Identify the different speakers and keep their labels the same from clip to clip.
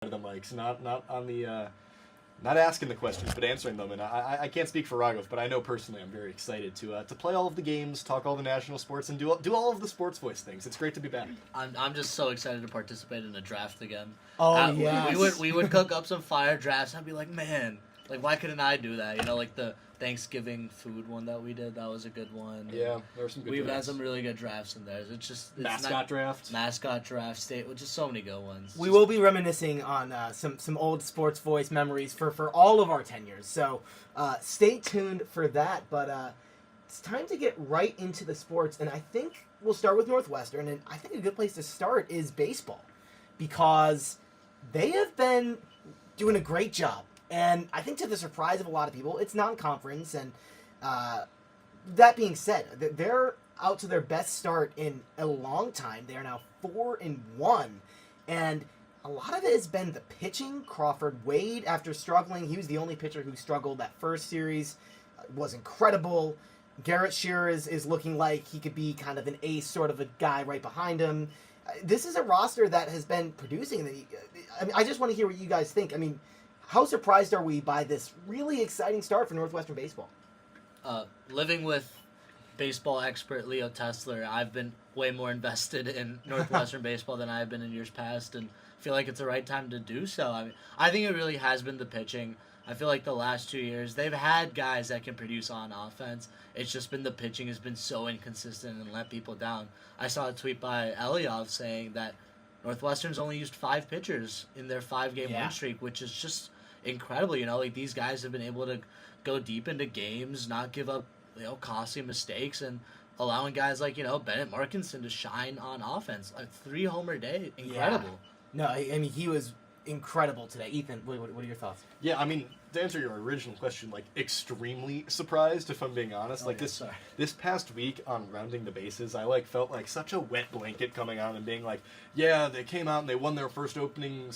Speaker 1: the mics, not on the not asking the questions, but answering them. And I can't speak for Raghav, but I know personally I'm very excited to play all of the games, talk all the national sports, and do all of the Sports Voice things. It's great to be back.
Speaker 2: I'm just so excited to participate in a draft again.
Speaker 3: Oh yeah.
Speaker 2: We would cook up some fire drafts. I'd be like, man, like why couldn't I do that? You know, like the Thanksgiving food one that we did, that was a good one.
Speaker 1: Yeah, there were some good
Speaker 2: We've
Speaker 1: drafts.
Speaker 2: had some really good drafts in there. It's
Speaker 1: Mascot draft,
Speaker 2: state, with just so many good ones.
Speaker 3: We will be reminiscing on some old Sports Voice memories for all of our tenures. So stay tuned for that. But it's time to get right into the sports, and I think we'll start with Northwestern. And I think a good place to start is baseball, because they have been doing a great job. And I think to the surprise of a lot of people, it's non-conference. And that being said, they're out to their best start in a long time. They are now 4-1. And a lot of it has been the pitching. Crawford Wade, after struggling, he was the only pitcher who struggled that first series, was incredible. Garrett Shearer is looking like he could be kind of an ace sort of a guy right behind him. This is a roster that has been producing. I just want to hear what you guys think. I mean, how surprised are we by this really exciting start for Northwestern baseball?
Speaker 2: Living with baseball expert Leo Tesler, I've been way more invested in Northwestern baseball than I've been in years past, and feel like it's the right time to do so. I mean, I think it really has been the pitching. I feel like the last 2 years, they've had guys that can produce on offense. It's just been the pitching has been so inconsistent and let people down. I saw a tweet by Eliov saying that Northwestern's only used 5 pitchers in their 5-game win streak, which is just incredible. You know, like these guys have been able to go deep into games, not give up, costly mistakes, and allowing guys like, Bennett Markinson to shine on offense. A 3-homer day, incredible.
Speaker 3: Yeah. No, I mean, he was incredible today. Ethan, what are your thoughts?
Speaker 1: Yeah, I mean, to answer your original question, extremely surprised, if I'm being honest. This past week on Rounding the Bases, I felt like such a wet blanket coming on and being like, yeah, they came out and they won their first opening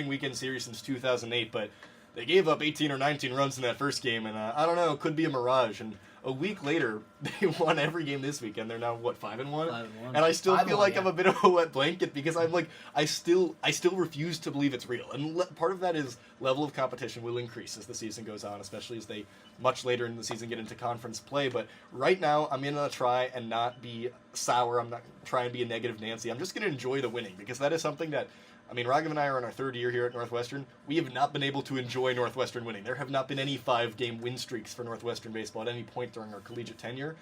Speaker 1: weekend series since 2008, but they gave up 18 or 19 runs in that first game, and I don't know, it could be a mirage. And a week later, they won every game this weekend. They're now, 5-1?
Speaker 2: 5-1.
Speaker 1: And I still feel like I'm a bit of a wet blanket, because I'm like, I still refuse to believe it's real. And part of that is level of competition will increase as the season goes on, especially as they, much later in the season, get into conference play. But right now, I'm going to try and not be sour. I'm not trying to be a negative Nancy. I'm just going to enjoy the winning, because that is something that, Raghav and I are in our 3rd year here at Northwestern. We have not been able to enjoy Northwestern winning. There have not been any 5-game win streaks for Northwestern baseball at any point during our collegiate tenure.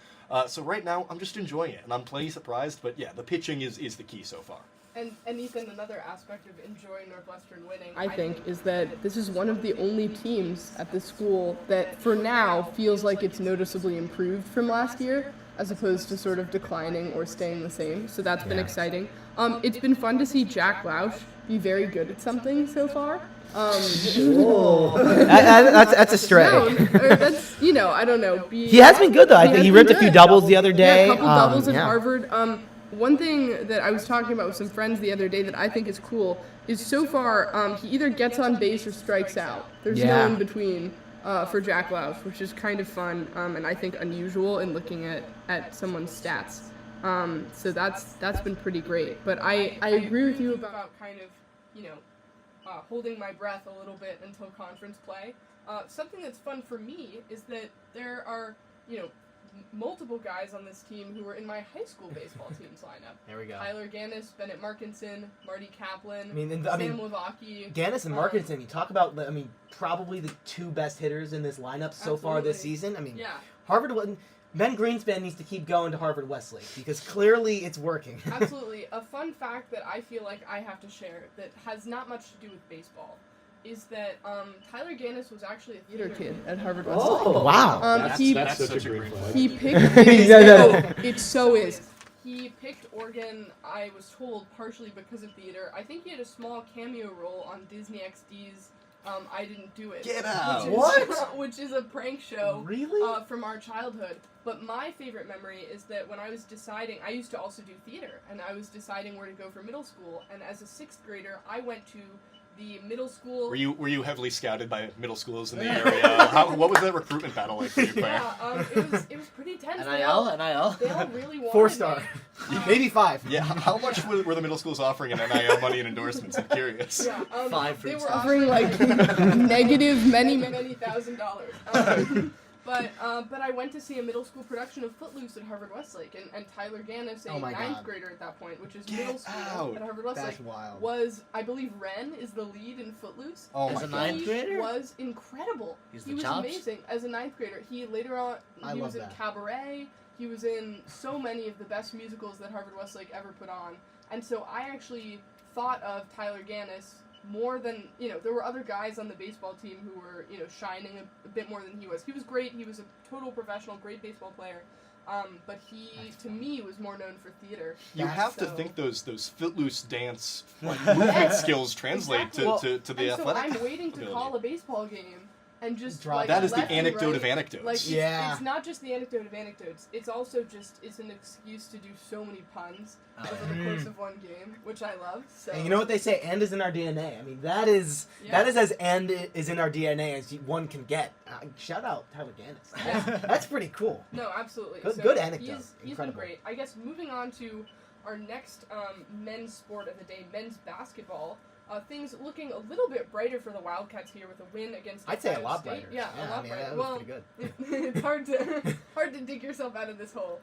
Speaker 1: So right now, I'm just enjoying it, and I'm plenty surprised. But yeah, the pitching is the key so far.
Speaker 4: And Ethan, another aspect of enjoying Northwestern winning,
Speaker 5: I think, is that this is one of the only teams at this school that, for now, feels like it's noticeably improved from last year, as opposed to sort of declining or staying the same. So that's been exciting. It's been fun to see Jack Lausch be very good at something so far.
Speaker 3: That's a stray.
Speaker 5: That's, I don't know.
Speaker 3: He has been good, though. I think he ripped a few doubles the other day.
Speaker 5: Yeah, a couple doubles at Harvard. One thing that I was talking about with some friends the other day that I think is cool is so far he either gets on base or strikes out. There's no in between for Jack Lausch, which is kind of fun and I think unusual in looking at someone's stats. So that's been pretty great. But I agree with you about
Speaker 4: kind of, holding my breath a little bit until conference play. Something that's fun for me is that there are, multiple guys on this team who were in my high school baseball team's lineup.
Speaker 3: There we go.
Speaker 4: Tyler Gannis, Bennett Markinson, Marty Kaplan, Sam Levacki.
Speaker 3: Gannis and Markinson, you talk about, probably the 2 best hitters in this lineup so far this season. Harvard, Ben Greenspan needs to keep going to Harvard Westlake, because clearly it's working.
Speaker 4: Absolutely. A fun fact that I feel like I have to share that has not much to do with baseball is that Tyler Gannis was actually a theater
Speaker 5: kid at Harvard Westlake.
Speaker 3: Oh, wow.
Speaker 1: That's such a green flag.
Speaker 5: He picked... It so is.
Speaker 4: He picked Oregon, I was told, partially because of theater. I think he had a small cameo role on Disney XD's I Didn't Do It.
Speaker 1: Get out!
Speaker 4: Which is a prank show from our childhood. But my favorite memory is that when I was deciding, I used to also do theater, and I was deciding where to go for middle school, and as a 6th grader, I went to the middle school.
Speaker 1: Were you heavily scouted by middle schools in the area? What was that recruitment battle like for you, Claire?
Speaker 4: Yeah, it was pretty tense.
Speaker 2: NIL.
Speaker 4: They all really wanted
Speaker 3: 4-star,
Speaker 4: me.
Speaker 3: maybe 5.
Speaker 1: Yeah, how much were the middle schools offering in NIL money and endorsements? I'm curious.
Speaker 4: Yeah,
Speaker 2: 5 for
Speaker 4: they were
Speaker 2: each
Speaker 5: Offering like negative many.
Speaker 4: many $1,000. But I went to see a middle school production of Footloose at Harvard Westlake, and Tyler Gannis, a
Speaker 3: Oh my
Speaker 4: ninth
Speaker 3: God.
Speaker 4: grader at that point, which is
Speaker 1: Get
Speaker 4: middle school
Speaker 1: out.
Speaker 4: at Harvard Westlake,
Speaker 3: That's wild.
Speaker 4: was, I believe, Ren is the lead in Footloose.
Speaker 1: Oh
Speaker 2: As
Speaker 1: my
Speaker 2: a
Speaker 1: god.
Speaker 2: ninth grader?
Speaker 4: He was incredible.
Speaker 2: He's
Speaker 4: He
Speaker 2: the
Speaker 4: was
Speaker 2: chops?
Speaker 4: amazing as a ninth grader. He later on
Speaker 3: I
Speaker 4: he
Speaker 3: love
Speaker 4: was in
Speaker 3: that.
Speaker 4: Cabaret. He was in so many of the best musicals that Harvard Westlake ever put on. And so I actually thought of Tyler Gannis more than, there were other guys on the baseball team who were, shining a bit more than he was. He was great. He was a total professional, great baseball player. But he, to me, was more known for theater.
Speaker 1: You have to
Speaker 4: So-
Speaker 1: think those footloose dance movement skills translate
Speaker 4: Exactly.
Speaker 1: to the
Speaker 4: And so
Speaker 1: athletic.
Speaker 4: I'm waiting to
Speaker 1: ability.
Speaker 4: call a baseball game and just
Speaker 3: Drop
Speaker 4: like
Speaker 1: That is the
Speaker 4: left and
Speaker 1: anecdote
Speaker 4: right.
Speaker 1: of anecdotes.
Speaker 4: Like
Speaker 3: Yeah.
Speaker 4: it's not just the anecdote of anecdotes. It's also just it's an excuse to do so many puns over the course of one game, which I love. So
Speaker 3: And you know what they say? And is in our DNA. I mean, that is as and is in our DNA as one can get. Shout out Tyler Gannis.
Speaker 4: Yeah.
Speaker 3: That's pretty cool.
Speaker 4: No, absolutely.
Speaker 3: Good anecdote.
Speaker 4: He's been
Speaker 3: Incredible.
Speaker 4: great. I guess moving on to our next men's sport of the day, men's basketball. Things looking a little bit brighter for the Wildcats here with a win against
Speaker 3: I'd say a
Speaker 4: Ohio
Speaker 3: lot
Speaker 4: State.
Speaker 3: brighter.
Speaker 4: Yeah, a lot brighter.
Speaker 3: That was
Speaker 4: Well,
Speaker 3: pretty good.
Speaker 4: it's hard to dig yourself out of this hole.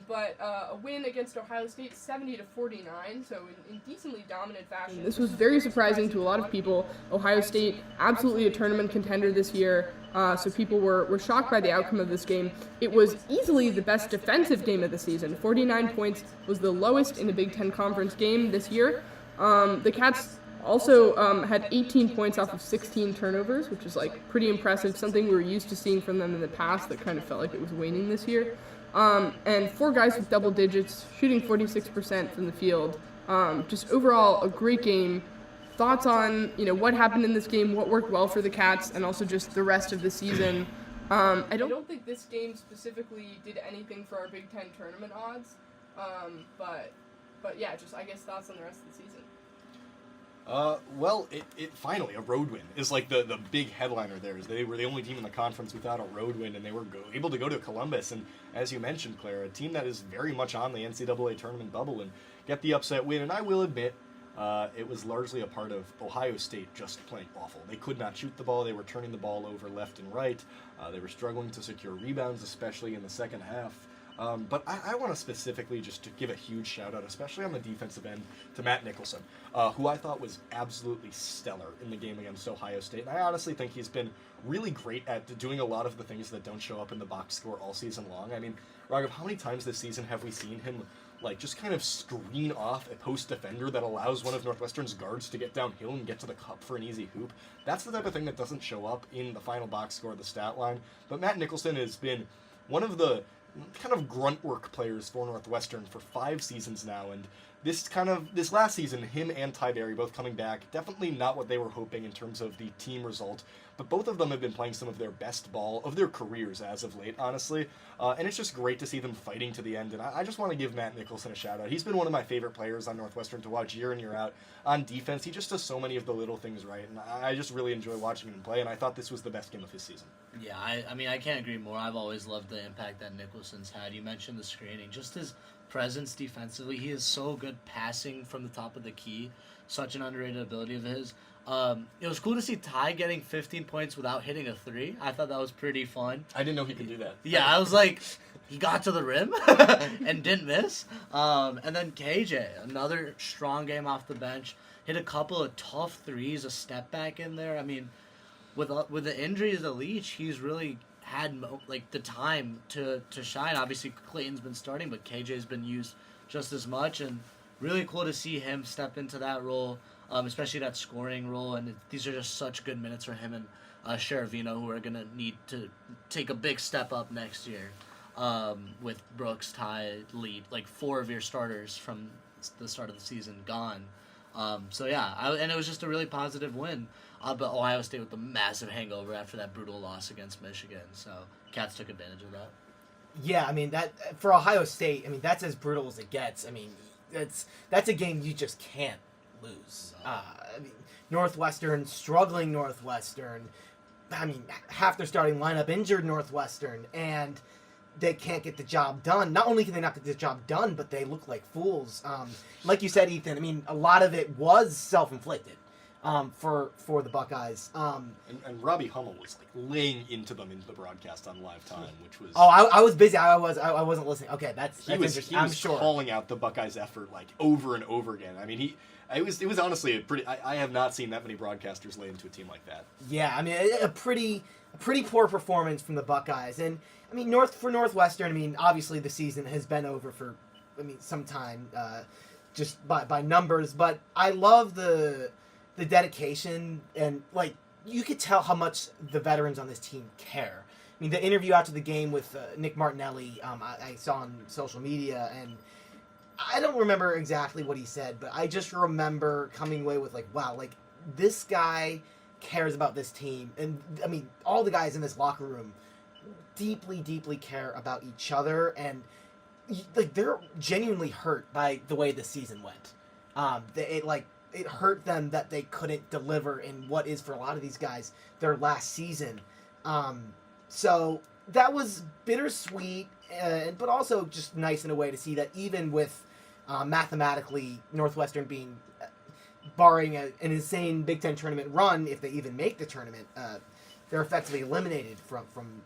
Speaker 4: But a win against Ohio State, 70-49, so in decently dominant fashion.
Speaker 5: This was very surprising to a lot of people. Ohio State, absolutely a tournament contender this year, so people were shocked by the outcome of this game. It was easily the best defensive game of the season. 49 points was the lowest in a Big Ten Conference game this year. The Cats also had 18 points off of 16 turnovers, which is like pretty impressive, something we were used to seeing from them in the past that kind of felt like it was waning this year. And 4 guys with double digits, shooting 46% from the field. Just overall a great game. Thoughts on what happened in this game, what worked well for the Cats, and also just the rest of the season.
Speaker 4: I don't think this game specifically did anything for our Big Ten tournament odds, but yeah, just I guess thoughts on the rest of the season.
Speaker 1: Well, it finally, a road win is like the big headliner there. Is they were the only team in the conference without a road win, and they were able to go to Columbus. And as you mentioned, Claire, a team that is very much on the NCAA tournament bubble and get the upset win. And I will admit, it was largely a part of Ohio State just playing awful. They could not shoot the ball. They were turning the ball over left and right. They were struggling to secure rebounds, especially in the second half. But I want to specifically just to give a huge shout out, especially on the defensive end, to Matt Nicholson, who I thought was absolutely stellar in the game against Ohio State. And I honestly think he's been really great at doing a lot of the things that don't show up in the box score all season long. I mean, Raghav, how many times this season have we seen him just kind of screen off a post defender that allows one of Northwestern's guards to get downhill and get to the cup for an easy hoop? That's the type of thing that doesn't show up in the final box score, the stat line. But Matt Nicholson has been one of the kind of grunt work players for Northwestern for 5 seasons now, and this last season, him and Ty Berry both coming back, definitely not what they were hoping in terms of the team result, but both of them have been playing some of their best ball of their careers as of late, honestly, and it's just great to see them fighting to the end, and I just want to give Matt Nicholson a shout out. He's been one of my favorite players on Northwestern to watch year in, year out. On defense, he just does so many of the little things right, and I just really enjoy watching him play, and I thought this was the best game of his season.
Speaker 2: Yeah, I mean, I can't agree more. I've always loved the impact that Nicholson's had. You mentioned the screening. Just his presence defensively. He is so good passing from the top of the key. Such an underrated ability of his. It was cool to see Ty getting 15 points without hitting a 3. I thought that was pretty fun.
Speaker 1: I didn't know he could do that.
Speaker 2: Yeah, I was like, he got to the rim and didn't miss. And then KJ, another strong game off the bench. Hit a couple of tough threes, a step back in there. I mean, with the injuries to Leach, he's really had the time to shine. Obviously, Clayton's been starting, but KJ's been used just as much, and really cool to see him step into that role, especially that scoring role. And these are just such good minutes for him and Sheravino, who are going to need to take a big step up next year with Brooks, Ty, Lee, 4 of your starters from the start of the season gone. So yeah, and it was just a really positive win. But Ohio State with the massive hangover after that brutal loss against Michigan. So Cats took advantage of that.
Speaker 3: Yeah, I mean that for Ohio State. I mean that's as brutal as it gets. I mean that's a game you just can't lose. Northwestern, struggling Northwestern. Half their starting lineup injured Northwestern, and they can't get the job done. Not only can they not get the job done, but they look like fools. Like you said, Ethan, a lot of it was self-inflicted for the Buckeyes.
Speaker 1: And Robbie Hummel was laying into them into the broadcast on live time, which was...
Speaker 3: Oh, I was busy. I wasn't listening. Okay, that's interesting.
Speaker 1: He was
Speaker 3: I'm sure.
Speaker 1: calling out the Buckeyes' effort over and over again. It was honestly a pretty... I have not seen that many broadcasters lay into a team like that.
Speaker 3: Yeah, a pretty poor performance from the Buckeyes. And, for Northwestern, obviously the season has been over for, some time, just by numbers. But I love the dedication, and, you could tell how much the veterans on this team care. The interview after the game with Nick Martinelli, I saw on social media, and I don't remember exactly what he said, but I just remember coming away with wow, this guy cares about this team. And all the guys in this locker room deeply, deeply care about each other, and they're genuinely hurt by the way the season went. It hurt them that they couldn't deliver in what is, for a lot of these guys, their last season. So that was bittersweet, but also just nice in a way to see that even with mathematically Northwestern being, barring an insane Big Ten tournament run, if they even make the tournament, they're effectively eliminated from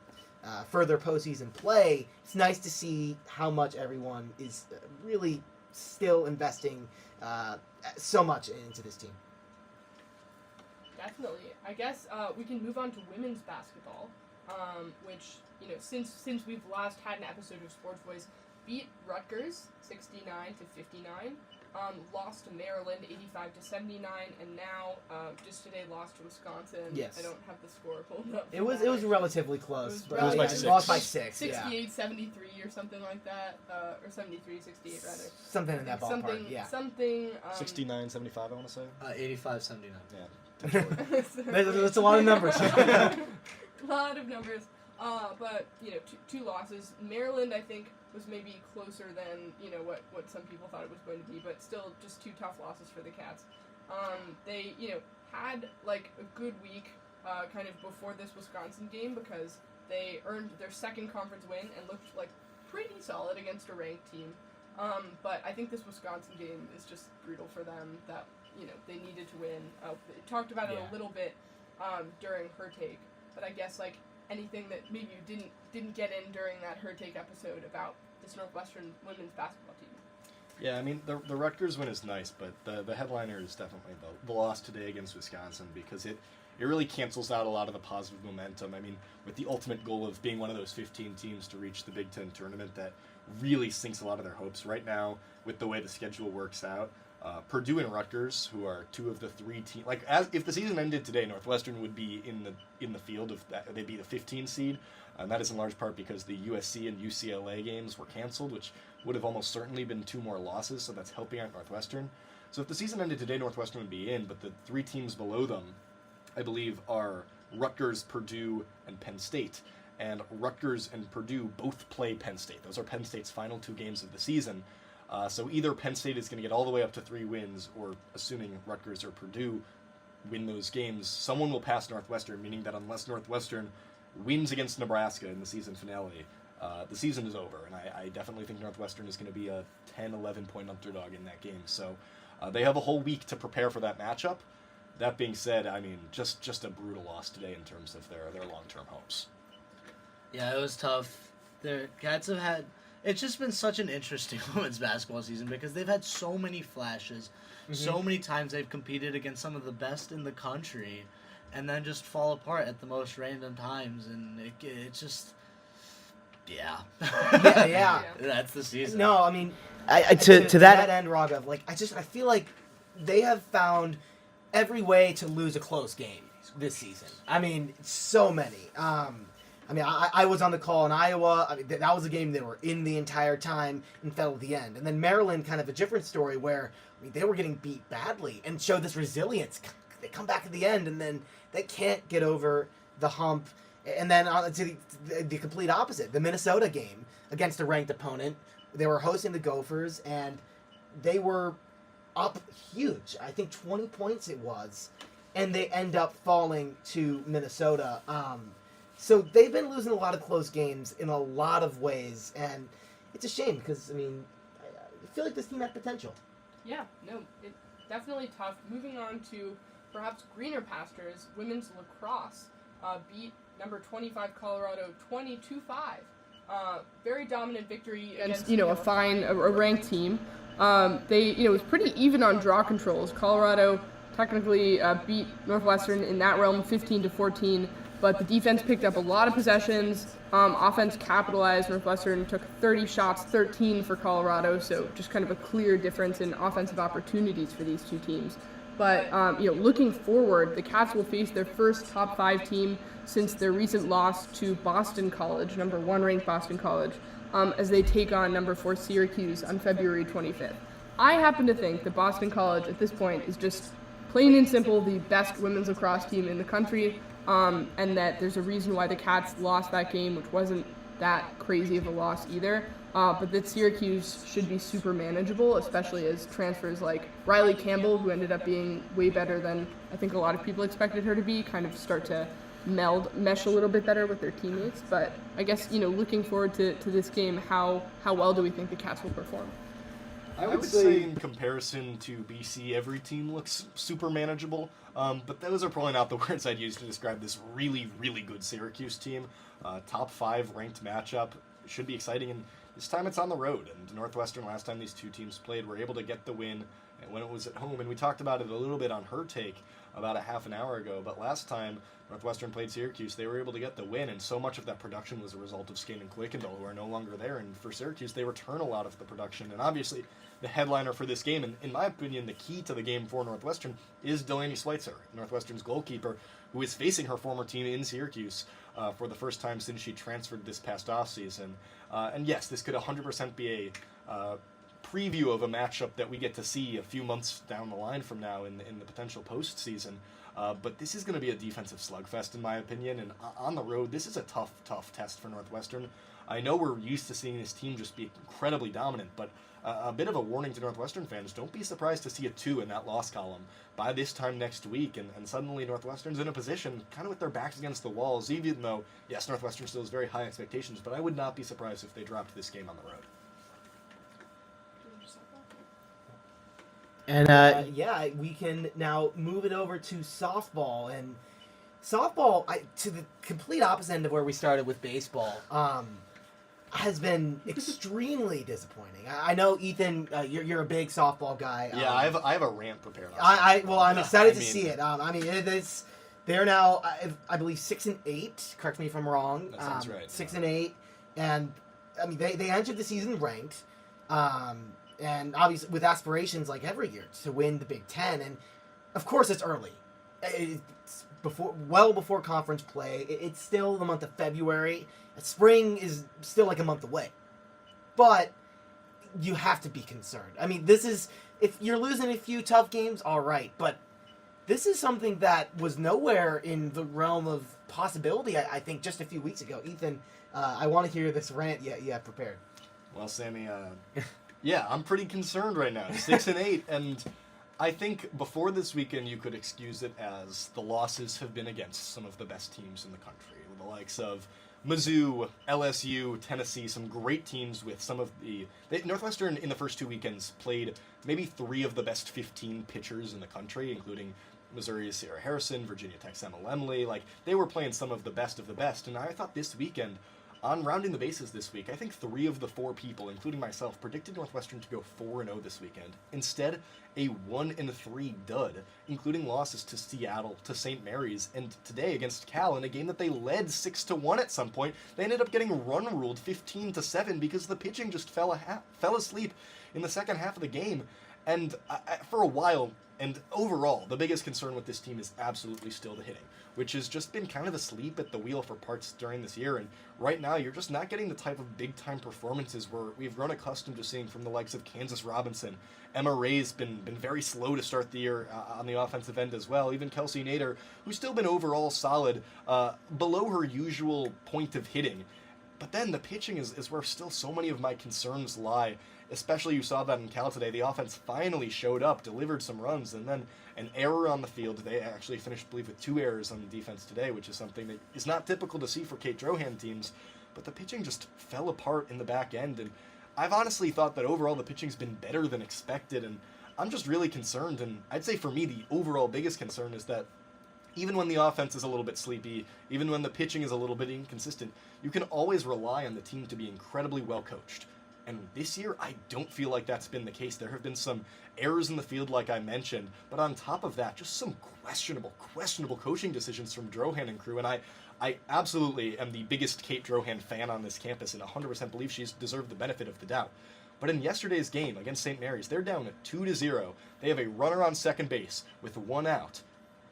Speaker 3: further postseason play. It's nice to see how much everyone is really still investing so much into this team.
Speaker 4: Definitely. I guess we can move on to women's basketball, which, since we've last had an episode of Sports Voice, beat Rutgers 69-59, lost to Maryland 85-79, and now just today lost to Wisconsin.
Speaker 3: Yes.
Speaker 4: I don't have the score pulled up.
Speaker 3: It was relatively close.
Speaker 4: It was by
Speaker 1: 6.
Speaker 3: Lost by 6.
Speaker 4: 68-73 or something like that, or 73-68 rather.
Speaker 3: Something in that ballpark.
Speaker 4: Something.
Speaker 1: 69-75, I want to say.
Speaker 2: 85-79.
Speaker 1: Yeah.
Speaker 3: That's a lot of numbers.
Speaker 4: A lot of numbers. But two losses. Maryland, I think, was maybe closer than what some people thought it was going to be, but still just two tough losses for the Cats. They had a good week kind of before this Wisconsin game, because they earned their second conference win and looked pretty solid against a ranked team. But I think this Wisconsin game is just brutal for them. That they needed to win. They talked about it a little bit during her take, but I guess anything that maybe you didn't get in during that her take episode about this Northwestern women's basketball team.
Speaker 1: Yeah, the Rutgers win is nice, but the headliner is definitely the loss today against Wisconsin, because it really cancels out a lot of the positive momentum. With the ultimate goal of being one of those 15 teams to reach the Big Ten tournament, that really sinks a lot of their hopes. Right now, with the way the schedule works out, Purdue and Rutgers, who are two of the three teams, if the season ended today, Northwestern would be in the field of that. They'd be the 15 seed, and that is in large part because the USC and UCLA games were canceled, which would have almost certainly been 2 more losses. So that's helping out Northwestern. So if the season ended today, Northwestern would be in, but the 3 teams below them, I believe, are Rutgers, Purdue, and Penn State. And Rutgers and Purdue both play Penn State. Those are Penn State's final 2 games of the season. So either Penn State is going to get all the way up to 3 wins, or assuming Rutgers or Purdue win those games, someone will pass Northwestern, meaning that unless Northwestern wins against Nebraska in the season finale, the season is over. And I definitely think Northwestern is going to be a 10, 11-point underdog in that game. So they have a whole week to prepare for that matchup. That being said, just a brutal loss today in terms of their long-term hopes.
Speaker 2: Yeah, it was tough. The Cats have had... It's just been such an interesting women's basketball season, because they've had so many flashes. Mm-hmm. So many times they've competed against some of the best in the country, and then just fall apart at the most random times, and it's just... Yeah.
Speaker 3: Yeah.
Speaker 2: That's the season.
Speaker 3: No, to that end, Raghav, I feel like they have found every way to lose a close game this season. So many. I was on the call in Iowa. That was a game they were in the entire time and fell at the end. And then Maryland, kind of a different story, where they were getting beat badly and showed this resilience. They come back at the end, and then they can't get over the hump. And then to the complete opposite, the Minnesota game against a ranked opponent. They were hosting the Gophers, and they were up huge. I think 20 points it was, and they end up falling to Minnesota. So they've been losing a lot of close games in a lot of ways, and it's a shame because, I mean, I feel like this team had potential.
Speaker 4: Yeah, no, it definitely tough. Moving on to perhaps greener pastures, women's lacrosse beat number 25 Colorado 22-5. Very dominant victory against
Speaker 5: a ranked team. They it was pretty even on draw controls. Colorado technically beat Northwestern in that realm 15-14, but the defense picked up a lot of possessions. Offense capitalized. Northwestern took 30 shots, 13 for Colorado, so just kind of a clear difference in offensive opportunities for these two teams. But looking forward, the Cats will face their first top 5 team since their recent loss to Boston College, number 1 ranked Boston College, as they take on number 4 Syracuse on February 25th. I happen to think that Boston College at this point is just plain and simple the best women's lacrosse team in the country, and that there's a reason why the Cats lost that game, which wasn't that crazy of a loss either. But that Syracuse should be super manageable, especially as transfers like Riley Campbell, who ended up being way better than I think a lot of people expected her to be, kind of start to mesh a little bit better with their teammates. But I guess, looking forward to this game, how well do we think the Cats will perform?
Speaker 1: I would say in comparison to BC, every team looks super manageable, but those are probably not the words I'd use to describe this really, really good Syracuse team. Top 5 ranked matchup, should be exciting, and this time it's on the road, and Northwestern, last time these two teams played, were able to get the win when it was at home, and we talked about it a little bit on Her Take about a half an hour ago, but last time Northwestern played Syracuse, they were able to get the win, and so much of that production was a result of Skane and Kuykendall, who are no longer there, and for Syracuse, they return a lot of the production, and obviously the headliner for this game, and in my opinion, the key to the game for Northwestern is Delaney Schweitzer, Northwestern's goalkeeper, who is facing her former team in Syracuse for the first time since she transferred this past offseason. And yes, this could 100% be a preview of a matchup that we get to see a few months down the line from now in the potential postseason. But this is going to be a defensive slugfest, in my opinion, and on the road, this is a tough test for Northwestern. I know we're used to seeing this team just be incredibly dominant, but a bit of a warning to Northwestern fans, don't be surprised to see a 2 in that loss column by this time next week, and suddenly Northwestern's in a position kind of with their backs against the walls, even though, yes, Northwestern still has very high expectations, but I would not be surprised if they dropped this game on the road.
Speaker 3: And we can now move it over to softball, and softball, to the complete opposite end of where we started with baseball, has been extremely disappointing. I know, Ethan, you're a big softball guy.
Speaker 1: Yeah, I have a rant prepared.
Speaker 3: I'm excited to see it. They're now, I believe, 6-8. Correct me if I'm wrong.
Speaker 1: That sounds right.
Speaker 3: 6-8, and I mean they entered the season ranked, and obviously with aspirations like every year to win the Big Ten. And of course, it's early. It's well before conference play. It's still the month of February. Spring is still like a month away. But you have to be concerned. I mean, this is, if you're losing a few tough games, all right. But this is something that was nowhere in the realm of possibility, I think, just a few weeks ago. Ethan, I want to hear this rant you have prepared.
Speaker 1: Well, Sammy, yeah, I'm pretty concerned right now. 6-8, and I think before this weekend you could excuse it as the losses have been against some of the best teams in the country, the likes of Mizzou, LSU, Tennessee, some great teams with some of Northwestern in the first 2 weekends played maybe 3 of the best 15 pitchers in the country, including Missouri's Sarah Harrison, Virginia Tech's Emma Lemley. Like, they were playing some of the best, and I thought this weekend, on rounding the bases this week, I think 3 of the 4 people, including myself, predicted Northwestern to go 4-0 this weekend. Instead, a 1-3 dud, including losses to Seattle, to St. Mary's, and today against Cal in a game that they led 6-1 at some point. They ended up getting run-ruled 15-7 because the pitching just fell asleep in the second half of the game. And for a while, and overall, the biggest concern with this team is absolutely still the hitting, which has just been kind of asleep at the wheel for parts during this year. And right now, you're just not getting the type of big-time performances where we've grown accustomed to seeing from the likes of Kansas Robinson. Emma Ray's been very slow to start the year on the offensive end as well. Even Kelsey Nader, who's still been overall solid, below her usual point of hitting. But then the pitching is where still so many of my concerns lie. Especially you saw that in Cal today. The offense finally showed up, delivered some runs, and then an error on the field. They actually finished, I believe, with 2 errors on the defense today, which is something that is not typical to see for Kate Drohan teams. But the pitching just fell apart in the back end, and I've honestly thought that overall the pitching's been better than expected, and I'm just really concerned. And I'd say for me the overall biggest concern is that even when the offense is a little bit sleepy, even when the pitching is a little bit inconsistent, you can always rely on the team to be incredibly well coached. And this year, I don't feel like that's been the case. There have been some errors in the field, like I mentioned, but on top of that, just some questionable coaching decisions from Drohan and crew. And I absolutely am the biggest Kate Drohan fan on this campus and 100% believe she's deserved the benefit of the doubt. But in yesterday's game against St. Mary's, they're down 2-0. They have a runner on second base with 1 out.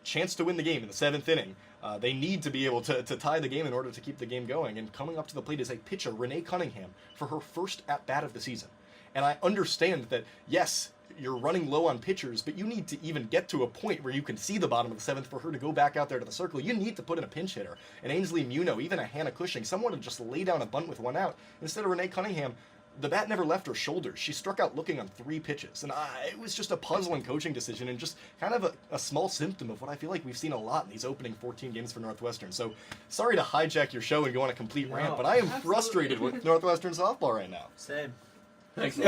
Speaker 1: Chance to win the game in the 7th inning. They need to be able to tie the game in order to keep the game going. And coming up to the plate is a pitcher, Renee Cunningham, for her first at-bat of the season. And I understand that, yes, you're running low on pitchers, but you need to even get to a point where you can see the bottom of the 7th for her to go back out there to the circle. You need to put in a pinch hitter. And Ainsley Muno, even a Hannah Cushing, someone to just lay down a bunt with 1 out. Instead of Renee Cunningham, the bat never left her shoulders. She struck out looking on 3 pitches. And it was just a puzzling coaching decision and just kind of a small symptom of what I feel like we've seen a lot in these opening 14 games for Northwestern. So sorry to hijack your show and go on a complete rant, but I am frustrated with Northwestern softball right now.
Speaker 2: Same.
Speaker 1: Thank you.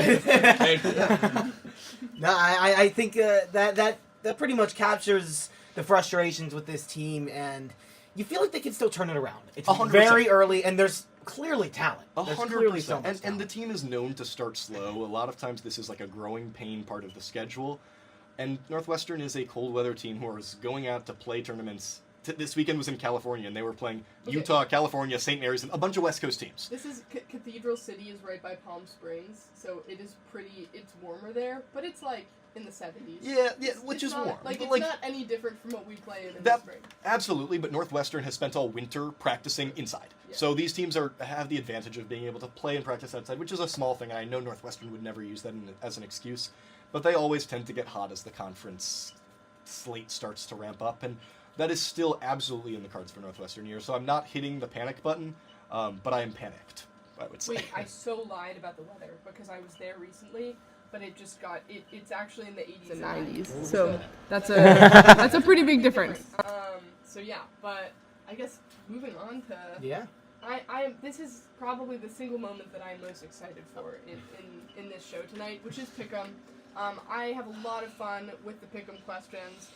Speaker 3: No, I think that pretty much captures the frustrations with this team, and you feel like they can still turn it around. It's
Speaker 1: 100%.
Speaker 3: very early, and there's clearly talent. There's clearly so
Speaker 1: 100%.
Speaker 3: much
Speaker 1: And the
Speaker 3: talent.
Speaker 1: team is known to start slow. A lot of times this is like a growing pain part of the schedule. And Northwestern is a cold weather team who is going out to play tournaments. This weekend was in California, and they were playing Utah, California, St. Mary's, and a bunch of West Coast teams.
Speaker 4: This is Cathedral City is right by Palm Springs, so it is it's warmer there, but it's like in the 70s.
Speaker 1: Yeah,
Speaker 4: It's
Speaker 1: which is
Speaker 4: not,
Speaker 1: warm.
Speaker 4: Like,
Speaker 1: But,
Speaker 4: it's not any different from what we play in the
Speaker 1: That
Speaker 4: spring.
Speaker 1: absolutely, but Northwestern has spent all winter practicing inside.
Speaker 4: Yeah.
Speaker 1: So these teams have the advantage of being able to play and practice outside, which is a small thing. And I know Northwestern would never use that as an excuse, but they always tend to get hot as the conference slate starts to ramp up, and that is still absolutely in the cards for Northwestern here. So I'm not hitting the panic button, but I am panicked, I would say.
Speaker 4: Wait, I so lied about the weather because I was there recently, but it just got it's actually in the 80s
Speaker 5: and
Speaker 4: and
Speaker 5: 90s. So that's a pretty big difference.
Speaker 4: So yeah, but I guess moving on to
Speaker 3: Yeah.
Speaker 4: this is probably the single moment that I'm most excited for in this show tonight, which is Pick'em. I have a lot of fun with the Pick'em questions.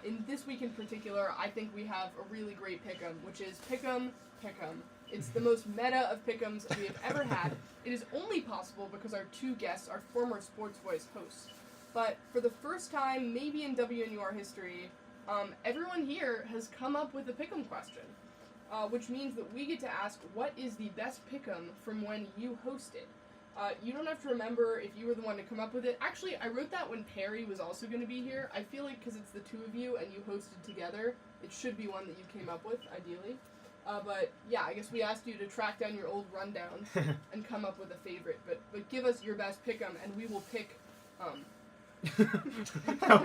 Speaker 4: In this week in particular, I think we have a really great Pick'em, which is Pick'em. It's the most meta of Pick'ems we have ever had. It is only possible because our 2 guests are former SportsVoice hosts. But for the first time, maybe in WNUR history, everyone here has come up with a Pick'em question, which means that we get to ask what is the best Pick'em from when you hosted. You don't have to remember if you were the one to come up with it. Actually, I wrote that when Perry was also going to be here. I feel like because it's the 2 of you and you hosted together, it should be one that you came up with, ideally. But yeah, I guess we asked you to track down your old rundowns and come up with a favorite. But give us your best Pick'em, and we will pick.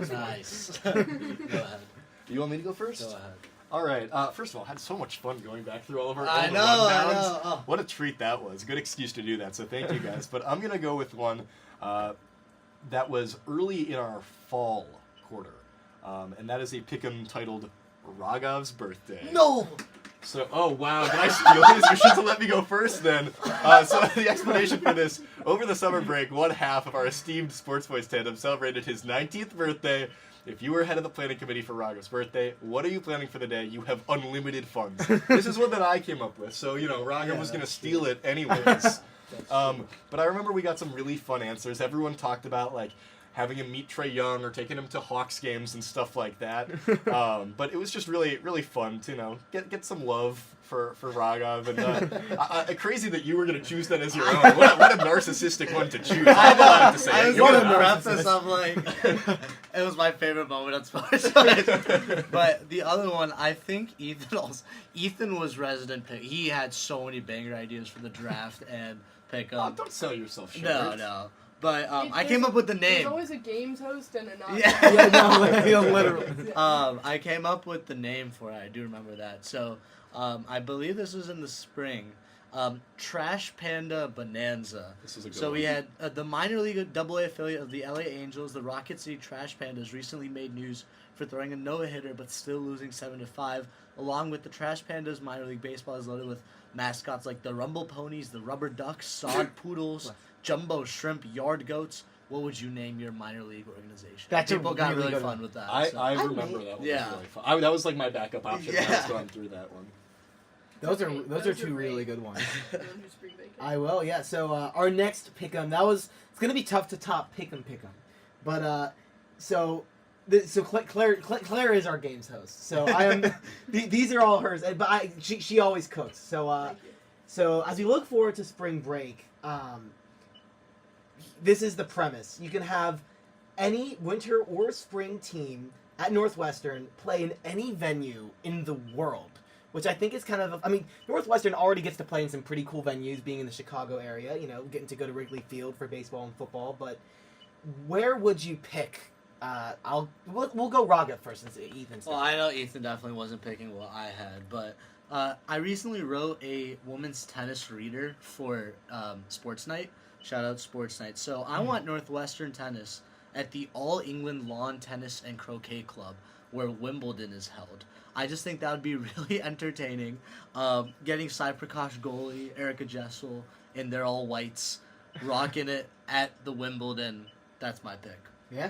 Speaker 2: Nice. Go ahead.
Speaker 1: You want me to go first?
Speaker 2: Go ahead.
Speaker 1: All right. First of all, I had so much fun going back through all of our
Speaker 2: I
Speaker 1: old
Speaker 2: know.
Speaker 1: rundowns.
Speaker 2: Oh.
Speaker 1: What a treat that was. Good excuse to do that, so thank you guys. But I'm going to go with one that was early in our fall quarter, and that is a pick'em titled Raghav's Birthday.
Speaker 3: No!
Speaker 1: So, oh wow, did I steal this? You should have let me go first then. So the explanation for this, over the summer break, one half of our esteemed SportsVoice tandem celebrated his 19th birthday. If you were head of the planning committee for Raghav's birthday, what are you planning for the day? You have unlimited funds. This is one that I came up with, so, Raghav was going to steal it anyways. But I remember we got some really fun answers. Everyone talked about, having him meet Trae Young or taking him to Hawks games and stuff like that. But it was just really, really fun to, get some love for Raghav. And crazy that you were going to choose that as your own. What a narcissistic one to choose. I have to say.
Speaker 2: I was
Speaker 1: You're
Speaker 2: going
Speaker 1: a
Speaker 2: to
Speaker 1: narcissist.
Speaker 2: preface, I'm like, it was my favorite moment on SportsVoice. But the other one, I think Ethan was resident pick. He had so many banger ideas for the draft and pick
Speaker 1: Oh,
Speaker 2: up.
Speaker 1: don't sell yourself short.
Speaker 2: No. But I came up with the
Speaker 4: There's
Speaker 2: name.
Speaker 4: always a games host and a non.
Speaker 2: Yeah.
Speaker 3: Literally.
Speaker 2: I came up with the name for it. I do remember that. So I believe this was in the spring. Trash Panda Bonanza.
Speaker 1: This is a good
Speaker 2: So
Speaker 1: one.
Speaker 2: we had the minor league AA affiliate of the LA Angels, the Rocket City Trash Pandas, recently made news for throwing a no-hitter but still losing 7-5. Along with the Trash Pandas, minor league baseball is loaded with mascots like the Rumble Ponies, the Rubber Ducks, Sod Poodles, Jumbo Shrimp, Yard Goats. What would you name your minor league organization?
Speaker 3: That's a
Speaker 2: People got
Speaker 3: really
Speaker 2: really
Speaker 3: good
Speaker 2: fun
Speaker 3: one.
Speaker 2: with that.
Speaker 1: I
Speaker 2: so.
Speaker 1: remember that one.
Speaker 2: Yeah.
Speaker 1: Was really fun. That was like my backup option when I was
Speaker 2: Yeah.
Speaker 1: going through that one.
Speaker 3: Those are
Speaker 4: Those are
Speaker 3: two really
Speaker 4: great.
Speaker 3: good ones.
Speaker 4: Going to spring break.
Speaker 3: I will, yeah. So our next pick'em, it's gonna be tough to top pick'em, but Claire is our games host. So I am. These are all hers, but she always cooks. So
Speaker 4: Thank you.
Speaker 3: so as we look forward to spring break, this is the premise. You can have any winter or spring team at Northwestern play in any venue in the world, which I think is kind of... I mean, Northwestern already gets to play in some pretty cool venues, being in the Chicago area, getting to go to Wrigley Field for baseball and football, but where would you pick? We'll go Raga first, since Ethan's
Speaker 2: Well, I know Ethan definitely wasn't picking what I had, but I recently wrote a women's tennis reader for Sports Night. Shout out Sports Night. So I want Northwestern tennis at the All England Lawn Tennis and Croquet Club, where Wimbledon is held. I just think that would be really entertaining. Getting Sai Prakash goalie, Erica Jessel, in their all whites, rocking it at the Wimbledon. That's my pick.
Speaker 3: Yeah.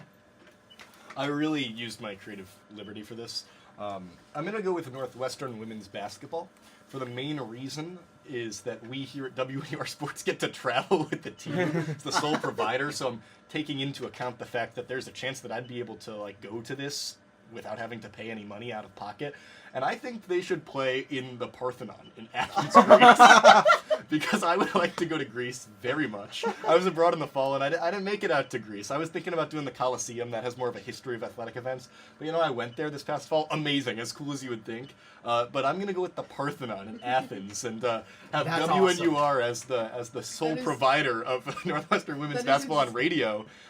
Speaker 1: I really used my creative liberty for this. I'm going to go with Northwestern women's basketball. For the main reason is that we here at WNUR Sports get to travel with the team. It's the sole provider, so I'm taking into account the fact that there's a chance that I'd be able to go to this without having to pay any money out of pocket. And I think they should play in the Parthenon in Athens, Greece. Because I would like to go to Greece very much. I was abroad in the fall, and I didn't make it out to Greece. I was thinking about doing the Colosseum. That has more of a history of athletic events. But, I went there this past fall. Amazing. As cool as you would think. But I'm going to go with the Parthenon in Athens and have
Speaker 3: That's
Speaker 1: WNUR as the sole
Speaker 4: That is-
Speaker 1: provider of Northwestern women's
Speaker 4: that is
Speaker 1: basketball on
Speaker 4: interesting.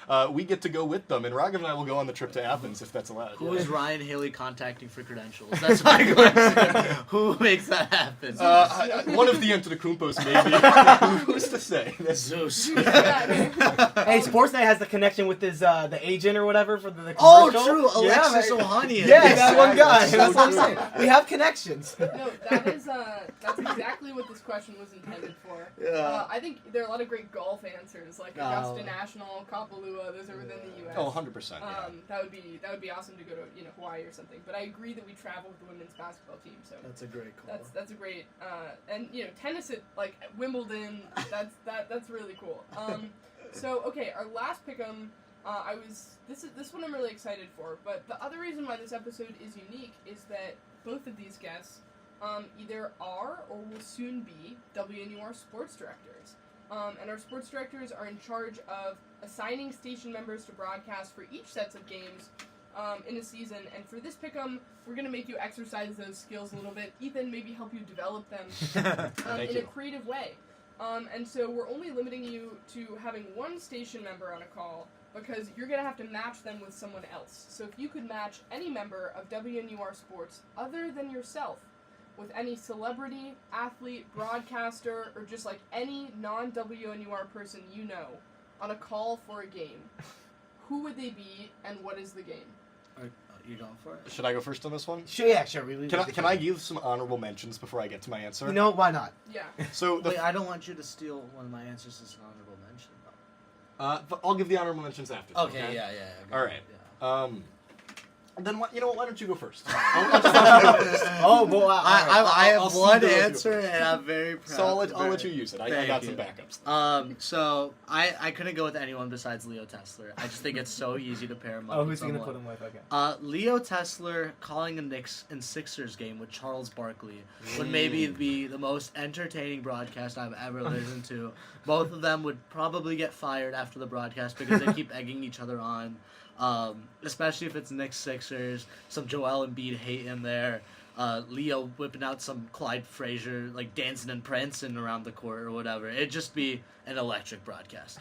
Speaker 1: radio. We get to go with them. And Raghav and I will go on the trip to Athens if that's allowed.
Speaker 2: Who is Ryan Haley contacting for credentials? That's my question. Who makes that happen?
Speaker 1: One of the Antetokounmpos, maybe. Who's to say?
Speaker 2: Zeus.
Speaker 3: Hey, Sports Night has the connection with his the agent or whatever for the
Speaker 2: Oh,
Speaker 3: commercial.
Speaker 2: true.
Speaker 3: Yeah,
Speaker 2: Alexis
Speaker 3: man.
Speaker 2: Ohanian.
Speaker 3: Yeah, that one guy.
Speaker 1: That's so
Speaker 3: That's what I'm
Speaker 1: true.
Speaker 3: saying. We have connections.
Speaker 4: No, that's exactly what this question was intended for.
Speaker 2: Yeah.
Speaker 4: I think there are a lot of great golf answers, like
Speaker 2: Oh.
Speaker 4: Augusta National, Kapalua. Those are within the U.S.
Speaker 1: Oh, 100%. Yeah.
Speaker 4: That would be awesome to go to Hawaii or something. But I agree that we travel with the women's basketball team, so
Speaker 2: That's a great call.
Speaker 4: that's a great and tennis at Wimbledon. That's really cool. So okay, our last pick'em. This one I'm really excited for. But the other reason why this episode is unique is that both of these guests either are or will soon be WNUR sports directors. And our sports directors are in charge of assigning station members to broadcast for each sets of games in a season. And for this pick'em, we're going to make you exercise those skills a little bit. Ethan, maybe help you develop them
Speaker 1: Thank
Speaker 4: in
Speaker 1: you.
Speaker 4: a creative way. And so we're only limiting you to having one station member on a call because you're going to have to match them with someone else. So if you could match any member of WNUR Sports other than yourself with any celebrity, athlete, broadcaster, or just any non-WNUR person you know on a call for a game, who would they be and what is the game?
Speaker 2: Are you going for it?
Speaker 1: Should I go first on this one?
Speaker 3: Sure, yeah, sure.
Speaker 1: Can I give some honorable mentions before I get to my answer?
Speaker 3: Why not?
Speaker 4: Yeah.
Speaker 1: So
Speaker 2: Wait, I don't want you to steal one of my answers as an honorable mention.
Speaker 1: but I'll give the honorable mentions after.
Speaker 2: Okay, yeah.
Speaker 1: All right.
Speaker 2: Yeah.
Speaker 1: Then why don't you go first?
Speaker 3: Oh, well,
Speaker 2: I
Speaker 1: I'll
Speaker 2: have one
Speaker 1: steal it.
Speaker 2: answer, and I'm very proud.
Speaker 1: So I'll let you use it. I
Speaker 2: Thank
Speaker 1: got
Speaker 2: you.
Speaker 1: some backups.
Speaker 2: So I couldn't go with anyone besides Leo Tesler. I just think it's so easy to pair him up.
Speaker 3: Oh,
Speaker 2: with
Speaker 3: who's he gonna
Speaker 2: someone.
Speaker 3: put him with? Okay.
Speaker 2: Leo Tesler calling a Knicks and Sixers game with Charles Barkley would maybe be the most entertaining broadcast I've ever listened to. Both of them would probably get fired after the broadcast because they keep egging each other on. Especially if it's Knicks Sixers, some Joel Embiid hate in there. Leo whipping out some Clyde Frazier, dancing and prancing around the court or whatever. It'd just be an electric broadcast.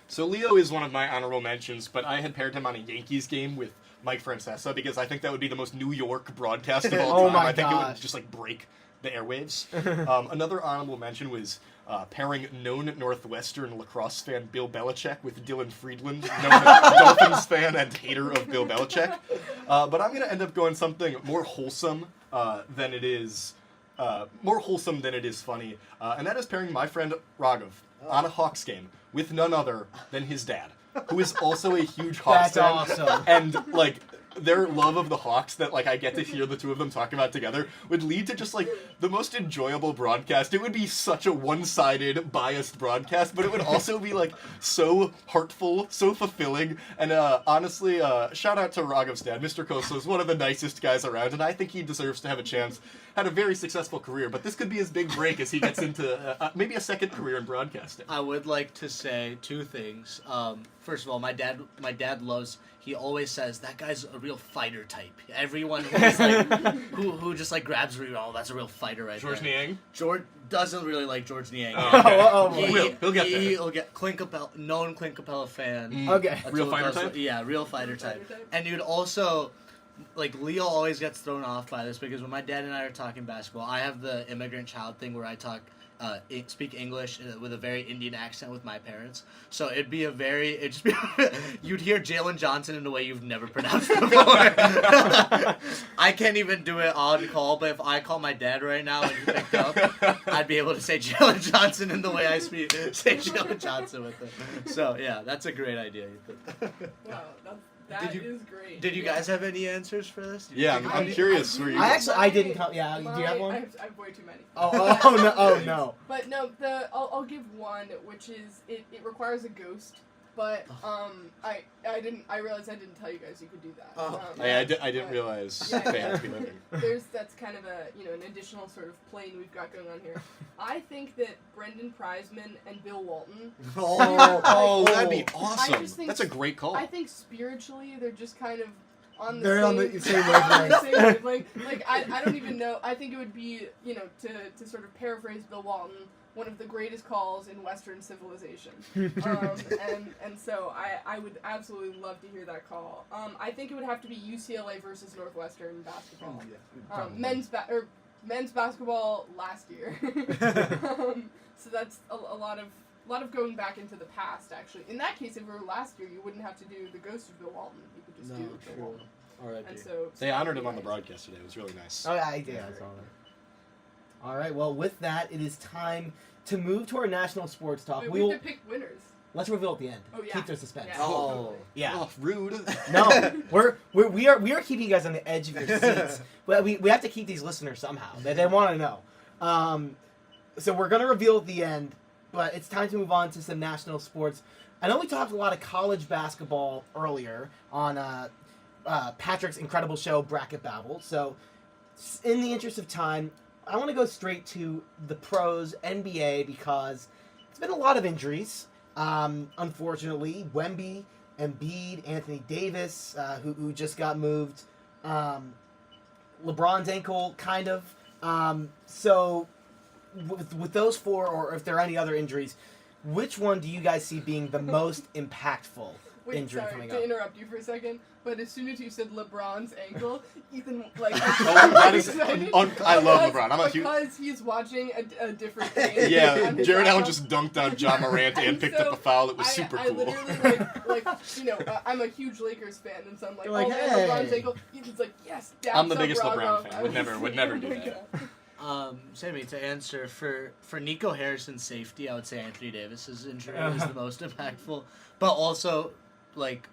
Speaker 1: So Leo is one of my honorable mentions, but I had paired him on a Yankees game with Mike Francesa because I think that would be the most New York broadcast of all
Speaker 3: Oh
Speaker 1: time.
Speaker 3: my
Speaker 1: I think it would
Speaker 3: gosh.
Speaker 1: just break the airwaves. Another honorable mention was pairing known Northwestern lacrosse fan Bill Belichick with Dylan Friedland, known Dolphins fan and hater of Bill Belichick. But I'm going to end up going something more wholesome than it is funny, and that is pairing my friend Raghav on a Hawks game with none other than his dad, who is also a huge Hawks
Speaker 3: That's
Speaker 1: fan.
Speaker 3: awesome.
Speaker 1: And like their love of the Hawks that like I get to hear the two of them talking about together would lead to just like the most enjoyable broadcast. It would be such a one-sided, biased broadcast, but it would also be like so heartful, so fulfilling. And honestly, shout out to Raghav's dad. Mr. Koso is one of the nicest guys around, and I think he deserves to have a chance. Had a very successful career, but this could be his big break as he gets into maybe a second career in broadcasting.
Speaker 2: I would like to say two things. First of all, my dad loves. He always says that guy's a real fighter type. Everyone who's like, who just like grabs me, oh, that's a real fighter right
Speaker 1: George
Speaker 2: there.
Speaker 1: Niang?
Speaker 2: George doesn't really like George Niang.
Speaker 1: He'll get there.
Speaker 2: He'll get Clint Capella, known Clint Capella fan.
Speaker 3: Okay.
Speaker 2: That's
Speaker 1: Real
Speaker 2: what
Speaker 1: fighter
Speaker 2: goes-
Speaker 1: type?
Speaker 2: Yeah, real fighter type.
Speaker 4: Fighter type?
Speaker 2: And you'd also, like, Leo always gets thrown off by this because when my dad and I are talking basketball, I have the immigrant child thing where I speak English with a very Indian accent with my parents. So it'd be you'd hear Jalen Johnson in a way you've never pronounced before. I can't even do it on call, but if I call my dad right now and he picked up, I'd be able to say Jalen Johnson in the way I say Jalen Johnson with him. So yeah, that's a great idea.
Speaker 4: Wow, that
Speaker 2: Did
Speaker 4: is great.
Speaker 2: Did you guys have any answers for this? Did you
Speaker 1: Yeah,
Speaker 2: think of
Speaker 1: I'm
Speaker 2: any?
Speaker 1: curious. Were you?
Speaker 3: I didn't come. Yeah, do you have one?
Speaker 4: I have way too many.
Speaker 3: Oh no! Oh no!
Speaker 4: But no, I'll give one, which is it requires a ghost. But I realized I didn't tell you guys you could do that.
Speaker 2: Oh.
Speaker 1: I didn't realize
Speaker 4: Yeah.
Speaker 1: they had to be living.
Speaker 4: That's kind of an additional sort of plane we've got going on here. I think that Brendan Prizeman and Bill Walton.
Speaker 1: Oh, that'd be
Speaker 4: I
Speaker 1: awesome.
Speaker 4: just think
Speaker 1: That's a great call.
Speaker 4: I think spiritually they're just kind of on the
Speaker 3: They're
Speaker 4: same,
Speaker 3: on the same wavelength.
Speaker 4: same wavelength. Like I don't even know. I think it would be to sort of paraphrase Bill Walton, one of the greatest calls in Western civilization. And so I would absolutely love to hear that call. I think it would have to be UCLA versus Northwestern basketball. Men's basketball last year. So that's a lot of going back into the past. Actually, in that case, if it were last year, you wouldn't have to do the Ghost of Bill Walton. You could just do Bill Walton.
Speaker 2: R.I.P.
Speaker 4: And so
Speaker 1: They honored him on the broadcast today. It was really nice.
Speaker 3: Oh, yeah, I did. I saw that. All right. Well, with that, it is time to move to our national sports talk.
Speaker 4: Wait,
Speaker 3: We
Speaker 4: we
Speaker 3: will.
Speaker 4: have to pick winners.
Speaker 3: Let's reveal at the end.
Speaker 4: Oh, yeah.
Speaker 3: Keep their suspense.
Speaker 4: Yeah.
Speaker 2: Oh.
Speaker 3: Yeah.
Speaker 1: Oh, rude.
Speaker 3: No, we are keeping you guys on the edge of your seats. But we have to keep these listeners somehow. They want to know. So we're gonna reveal at the end, but it's time to move on to some national sports. I know we talked a lot of college basketball earlier on Patrick's incredible show Bracket Babble. So in the interest of time, I want to go straight to the pros, NBA, because it's been a lot of injuries. Unfortunately, Wemby, Embiid, Anthony Davis, who just got moved, LeBron's ankle, kind of. So with those four, or if there are any other injuries, which one do you guys see being the most impactful
Speaker 4: Wait,
Speaker 3: injury
Speaker 4: sorry
Speaker 3: coming
Speaker 4: to
Speaker 3: up?
Speaker 4: interrupt you for a second, but as soon as you said LeBron's ankle, Ethan like
Speaker 1: Oh, that is
Speaker 4: excited
Speaker 1: I love LeBron. I'm a huge.
Speaker 4: because he's watching a different game.
Speaker 1: Yeah,
Speaker 4: on his
Speaker 1: Jared Allen
Speaker 4: laptop.
Speaker 1: just dunked on John Morant and picked up a foul. It was super
Speaker 4: I
Speaker 1: cool.
Speaker 4: literally I'm a huge Lakers fan, and so I'm like,
Speaker 3: You're like,
Speaker 4: oh man,
Speaker 3: hey.
Speaker 4: LeBron's ankle. Ethan's like, yes,
Speaker 1: I'm the
Speaker 4: dap's up
Speaker 1: biggest LeBron
Speaker 4: Raghav.
Speaker 1: fan.
Speaker 4: I
Speaker 1: Would
Speaker 4: was
Speaker 1: never
Speaker 4: like,
Speaker 1: do
Speaker 4: oh my
Speaker 1: that.
Speaker 4: God.
Speaker 2: Sammy, to answer for Nico Harrison's safety, I would say Anthony Davis's injury is the most impactful. But also, like,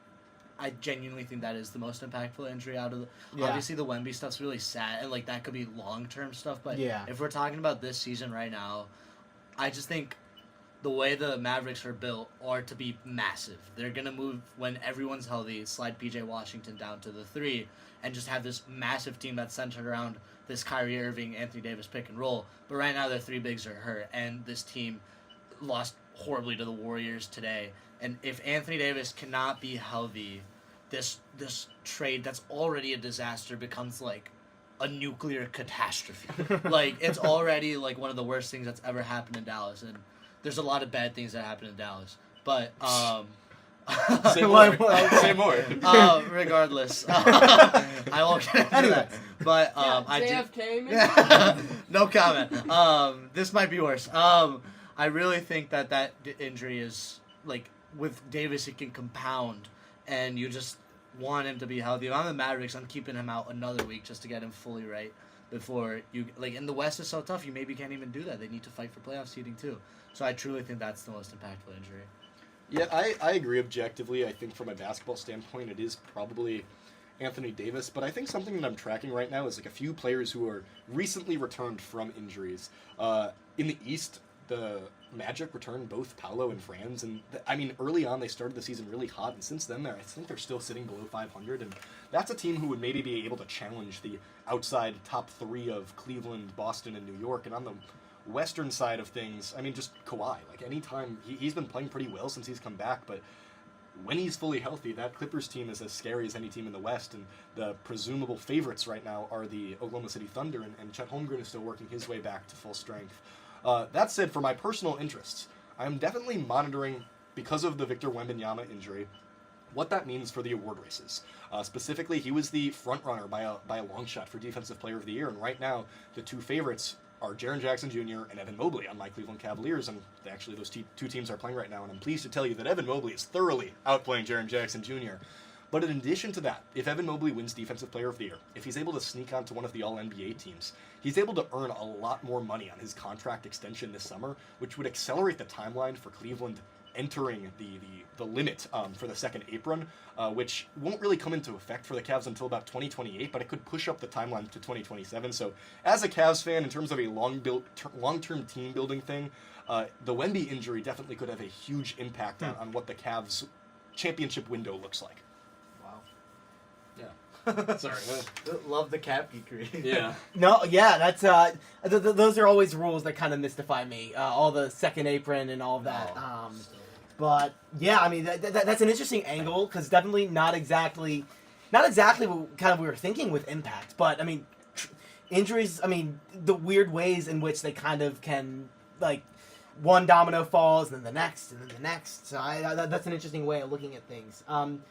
Speaker 2: I genuinely think that is the most impactful injury out of the.
Speaker 3: Yeah.
Speaker 2: Obviously, the Wemby stuff's really sad, and like that could be long term stuff. But
Speaker 3: Yeah.
Speaker 2: if we're talking about this season right now, I just think the way the Mavericks are built are to be massive. They're gonna move when everyone's healthy, slide PJ Washington down to the 3, and just have this massive team that's centered around this Kyrie Irving, Anthony Davis pick and roll. But right now their 3 bigs are hurt, and this team lost horribly to the Warriors today. And if Anthony Davis cannot be healthy, this trade that's already a disaster becomes like a nuclear catastrophe. Like, it's already like one of the worst things that's ever happened in Dallas, and there's a lot of bad things that happen in Dallas. But
Speaker 1: Say more.
Speaker 3: What?
Speaker 1: Say more.
Speaker 2: Regardless, I won't get into
Speaker 3: Anyway.
Speaker 2: that. But I do.
Speaker 4: JFK, maybe?
Speaker 2: No comment. This might be worse. I really think that injury is like with Davis, it can compound, and you just want him to be healthy. If I'm the Mavericks, I'm keeping him out another week just to get him fully right before you like. And the West is so tough, you maybe can't even do that. They need to fight for playoff seeding too. So I truly think that's the most impactful injury.
Speaker 1: Yeah, I agree objectively. I think from a basketball standpoint, it is probably Anthony Davis. But I think something that I'm tracking right now is like a few players who are recently returned from injuries. In the East, the Magic returned both Paolo and Franz. And early on, they started the season really hot. And since then, I think they're still sitting below 500. And that's a team who would maybe be able to challenge the outside top three of Cleveland, Boston, and New York. And on the Western side of things, just Kawhi. Like, anytime, he's been playing pretty well since he's come back, but when he's fully healthy, that Clippers team is as scary as any team in the West, and the presumable favorites right now are the Oklahoma City Thunder, and Chet Holmgren is still working his way back to full strength. That said, for my personal interests, I'm definitely monitoring, because of the Victor Wembanyama injury, what that means for the award races. Specifically, he was the front runner by a long shot for Defensive Player of the Year, and right now, the two favorites are Jaren Jackson Jr. and Evan Mobley on my Cleveland Cavaliers, and actually those two teams are playing right now, and I'm pleased to tell you that Evan Mobley is thoroughly outplaying Jaren Jackson Jr. But in addition to that, if Evan Mobley wins Defensive Player of the Year, if he's able to sneak onto one of the All-NBA teams, he's able to earn a lot more money on his contract extension this summer, which would accelerate the timeline for Cleveland entering the limit for the second apron, which won't really come into effect for the Cavs until about 2028, but it could push up the timeline to 2027. So as a Cavs fan, in terms of a long-term team building thing, the Wemby injury definitely could have a huge impact on what the Cavs championship window looks like.
Speaker 2: Wow.
Speaker 1: Yeah. Sorry.
Speaker 2: Love the cap geekery.
Speaker 1: Yeah.
Speaker 3: No, yeah, that's those are always rules that kind of mystify me. All the second apron and all of that. But yeah, that's an interesting angle because definitely not exactly what kind of we were thinking with impact. But injuries. The weird ways in which they kind of can like one domino falls and then the next and then the next. So that's an interesting way of looking at things. And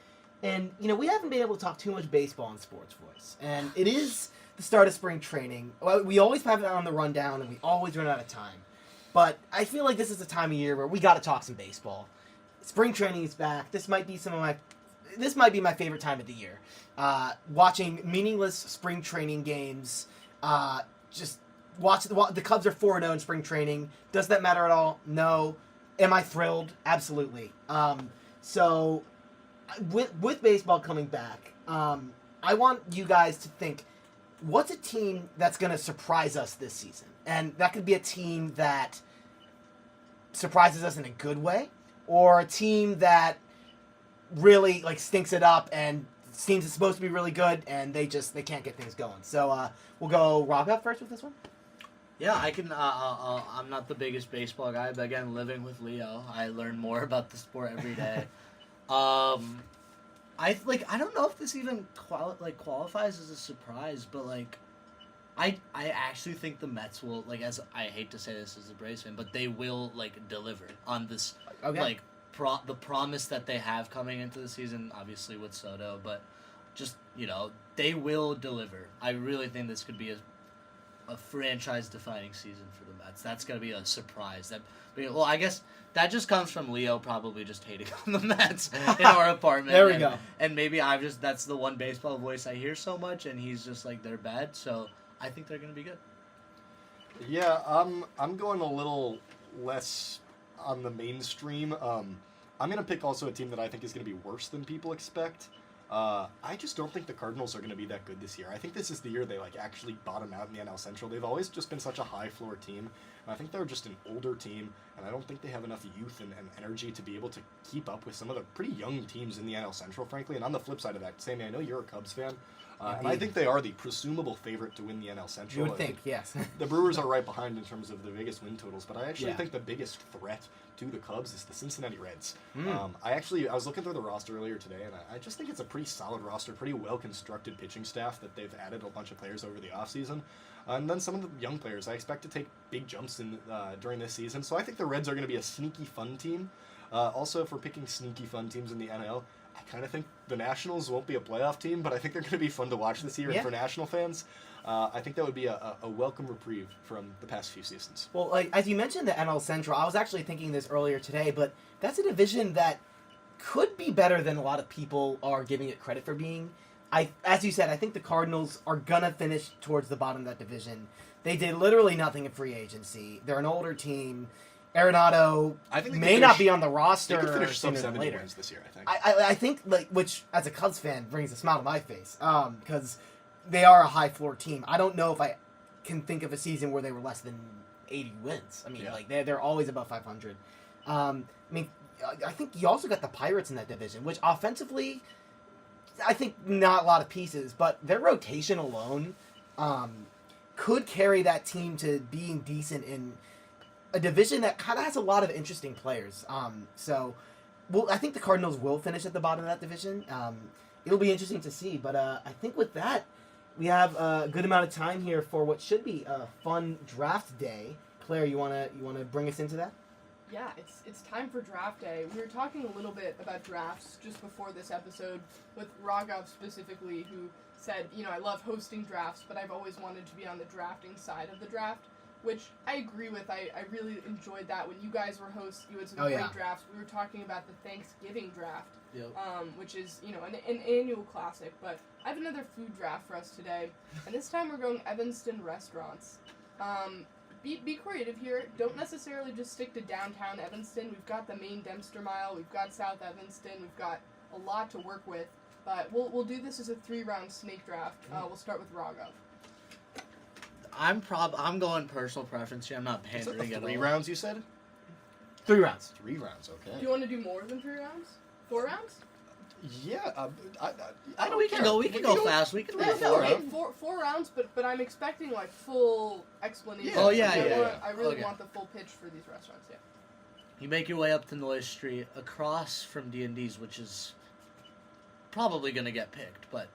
Speaker 3: we haven't been able to talk too much baseball on Sports Voice, and it is the start of spring training. Well, we always have it on the rundown, and we always run out of time. But I feel like this is the time of year where we got to talk some baseball. Spring training is back. This might be my favorite time of the year. Watching meaningless spring training games. Just watch the Cubs are 4-0 in spring training. Does that matter at all? No. Am I thrilled? Absolutely. So with baseball coming back, I want you guys to think, what's a team that's going to surprise us this season? And that could be a team that surprises us in a good way, or a team that really stinks it up and seems it's supposed to be really good and they can't get things going. So we'll go Rob up first with this one.
Speaker 2: Yeah, I can. I'm not the biggest baseball guy, but again, living with Leo, I learn more about the sport every day. I don't know if this even qualifies as a surprise, but I actually think the Mets will, as I hate to say this as a Braves fan, but they will deliver on this the promise that they have coming into the season, obviously with Soto, but just they will deliver. I really think this could be a franchise-defining season for the Mets. That's gonna be a surprise. I guess that just comes from Leo probably just hating on the Mets in our apartment.
Speaker 3: There we go.
Speaker 2: And maybe that's the one baseball voice I hear so much, and he's just they're bad. So I think they're gonna be good.
Speaker 1: Yeah, I'm going a little less on the mainstream. I'm going to pick also a team that I think is going to be worse than people expect. I just don't think the Cardinals are going to be that good this year. I think this is the year they actually bottom out in the NL Central. They've always just been such a high floor team. And I think they're just an older team, and I don't think they have enough youth and energy to be able to keep up with some of the pretty young teams in the NL Central, frankly. And on the flip side of that, Sammy, I know you're a Cubs fan. And I think they are the presumable favorite to win the NL Central.
Speaker 3: You would think, yes.
Speaker 1: The Brewers are right behind in terms of the biggest win totals, but I actually
Speaker 3: Yeah.
Speaker 1: think the biggest threat to the Cubs is the Cincinnati Reds. I was looking through the roster earlier today, and I just think it's a pretty solid roster, pretty well-constructed pitching staff that they've added a bunch of players over the offseason. And then some of the young players I expect to take big jumps in during this season. So I think the Reds are going to be a sneaky fun team. Also, for picking sneaky fun teams in the NL, I kind of think the Nationals won't be a playoff team, but I think they're going to be fun to watch this year.
Speaker 3: Yeah.
Speaker 1: And for National fans, I think that would be a welcome reprieve from the past few seasons.
Speaker 3: Well, like, as you mentioned, the NL Central, I was actually thinking this earlier today, but that's a division that could be better than a lot of people are giving it credit for being. As you said, I think the Cardinals are going to finish towards the bottom of that division. They did literally nothing in free agency. They're an older team. Arenado may not be on the roster
Speaker 1: They could finish
Speaker 3: sooner
Speaker 1: sub
Speaker 3: than
Speaker 1: 70
Speaker 3: later.
Speaker 1: wins this year, I think.
Speaker 3: I think, like, which as a Cubs fan brings a smile to my face, because they are a high floor team. I don't know if I can think of a season where they were less than 80 wins. I mean, like they're always above 500. I mean, I think you also got the Pirates in that division, which offensively, I think not a lot of pieces, but their rotation alone could carry that team to being decent in a division that kind of has a lot of interesting players. Well, I think the Cardinals will finish at the bottom of that division. It'll be interesting to see, but I think with that, we have a good amount of time here for what should be a fun draft day. Claire, you wanna bring us into that?
Speaker 4: Yeah, it's time for draft day. We were talking a little bit about drafts just before this episode with Raghav specifically, who said, I love hosting drafts, but I've always wanted to be on the drafting side of the draft, which I agree with. I really enjoyed that when you guys were hosts. You had some great drafts. We were talking about the Thanksgiving draft, which is an annual classic. But I have another food draft for us today, and this time we're going Evanston restaurants. Be creative here. Don't necessarily just stick to downtown Evanston. We've got the main Dempster Mile. We've got South Evanston. We've got a lot to work with. But we'll do this as a 3-round snake draft. We'll start with Raghav.
Speaker 2: I'm going personal preference here. I'm not
Speaker 1: Is that
Speaker 2: pandering
Speaker 1: the
Speaker 2: at
Speaker 1: 3
Speaker 2: all.
Speaker 1: rounds you said?
Speaker 3: 3 rounds.
Speaker 1: 3 rounds, okay.
Speaker 4: Do you want to do more than 3 rounds? 4 rounds?
Speaker 1: Yeah,
Speaker 2: I know we can go fast. We can do
Speaker 4: Yeah,
Speaker 2: it
Speaker 4: no,
Speaker 2: four.
Speaker 4: 4 rounds, but I'm expecting like full explanation.
Speaker 1: Yeah. Oh,
Speaker 2: yeah,
Speaker 4: I really
Speaker 2: Okay.
Speaker 4: want the full pitch for these restaurants. Yeah.
Speaker 2: You make your way up to Noise Street, across from D&D's, which is probably going to get picked, but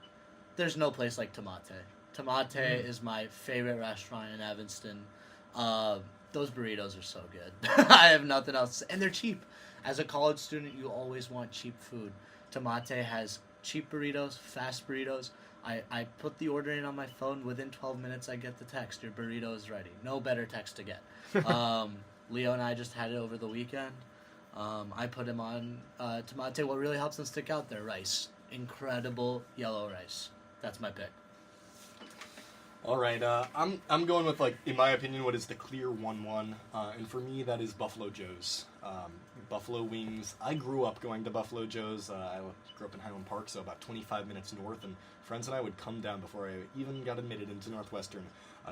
Speaker 2: there's no place like Tomate. Tomate is my favorite restaurant in Evanston. Those burritos are so good. I have nothing else to say. And they're cheap. As a college student, you always want cheap food. Tomate has cheap burritos, fast burritos. I put the order in on my phone. Within 12 minutes, I get the text. Your burrito is ready. No better text to get. Leo and I just had it over the weekend. I put him on Tomate. What really helps them stick out, their rice. Incredible yellow rice. That's my pick.
Speaker 1: All right, I'm going with, like, in my opinion, what is the clear 1-1, and for me that is Buffalo Joe's. Buffalo wings. I grew up going to Buffalo Joe's. I grew up in Highland Park, so about 25 minutes north, and friends and I would come down before I even got admitted into Northwestern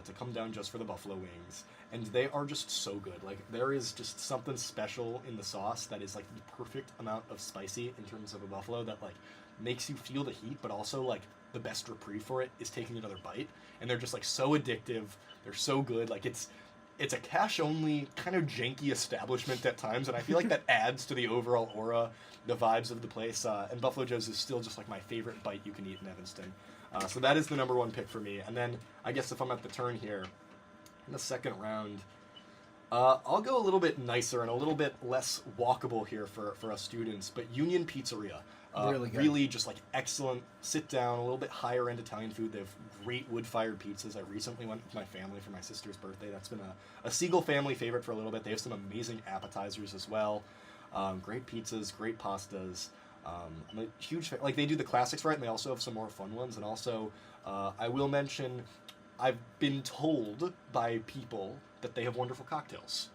Speaker 1: to come down just for the Buffalo wings, and they are just so good. Like, there is just something special in the sauce that is, like, the perfect amount of spicy in terms of a buffalo that, like, makes you feel the heat, but also, like, the best reprieve for it is taking another bite, and they're just, like, so addictive. They're so good. Like, it's a cash-only, kind of janky establishment at times, and I feel like that adds to the overall aura, the vibes of the place, and Buffalo Joe's is still just, like, my favorite bite you can eat in Evanston. So that is the number 1 pick for me, and then I guess if I'm at the turn here, in the second round, I'll go a little bit nicer and a little bit less walkable here for us students, but Union Pizzeria.
Speaker 3: Really good.
Speaker 1: Really just, like, excellent, sit down, a little bit higher end Italian food. They have great wood-fired pizzas. I recently went with my family for my sister's birthday. That's been a Siegel family favorite for a little bit. They have some amazing appetizers as well. Great pizzas, great pastas. I'm a huge fan. Like, they do the classics right, and they also have some more fun ones. And also, I will mention, I've been told by people that they have wonderful cocktails.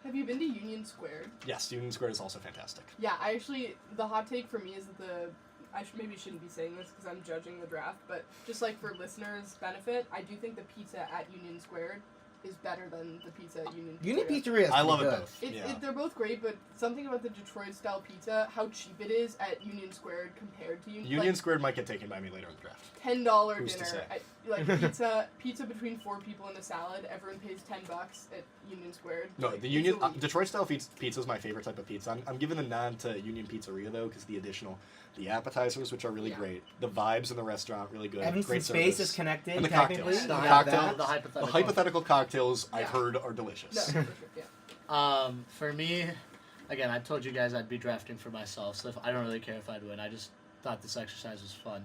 Speaker 4: Have you been to Union Square?
Speaker 1: Yes, Union Square is also fantastic.
Speaker 4: Yeah, the hot take for me is that I maybe shouldn't be saying this because I'm judging the draft, but just, like, for listeners' benefit, I do think the pizza at Union Square is better than the pizza at Union Pizzeria.
Speaker 3: Union Pizzeria is
Speaker 1: I love
Speaker 3: pretty
Speaker 1: it
Speaker 3: good.
Speaker 1: both.
Speaker 4: They're both great, but something about the Detroit-style pizza, how cheap it is at Union Square compared to
Speaker 1: Union Square might get taken by me later in the draft.
Speaker 4: $10
Speaker 1: Who's to
Speaker 4: dinner,
Speaker 1: say?
Speaker 4: pizza between 4 people and a salad. Everyone pays $10 at Union Square.
Speaker 1: No,
Speaker 4: Like,
Speaker 1: the
Speaker 4: it's
Speaker 1: Union
Speaker 4: elite.
Speaker 1: Detroit-style pizza is my favorite type of pizza. I'm giving the nod to Union Pizzeria, though, because the appetizers, which are really great, the vibes in the restaurant, really good.
Speaker 3: Evanston
Speaker 1: great
Speaker 3: Space
Speaker 1: service.
Speaker 3: is connected,
Speaker 1: And the
Speaker 3: technically.
Speaker 1: cocktails.
Speaker 3: You
Speaker 1: The
Speaker 3: have
Speaker 1: cocktail-
Speaker 3: that.
Speaker 1: The hypothetical cocktails I've
Speaker 4: Yeah.
Speaker 1: heard are delicious.
Speaker 4: No, for sure, yeah.
Speaker 2: For me, again, I told you guys I'd be drafting for myself, so I don't really care if I'd win. I just thought this exercise was fun.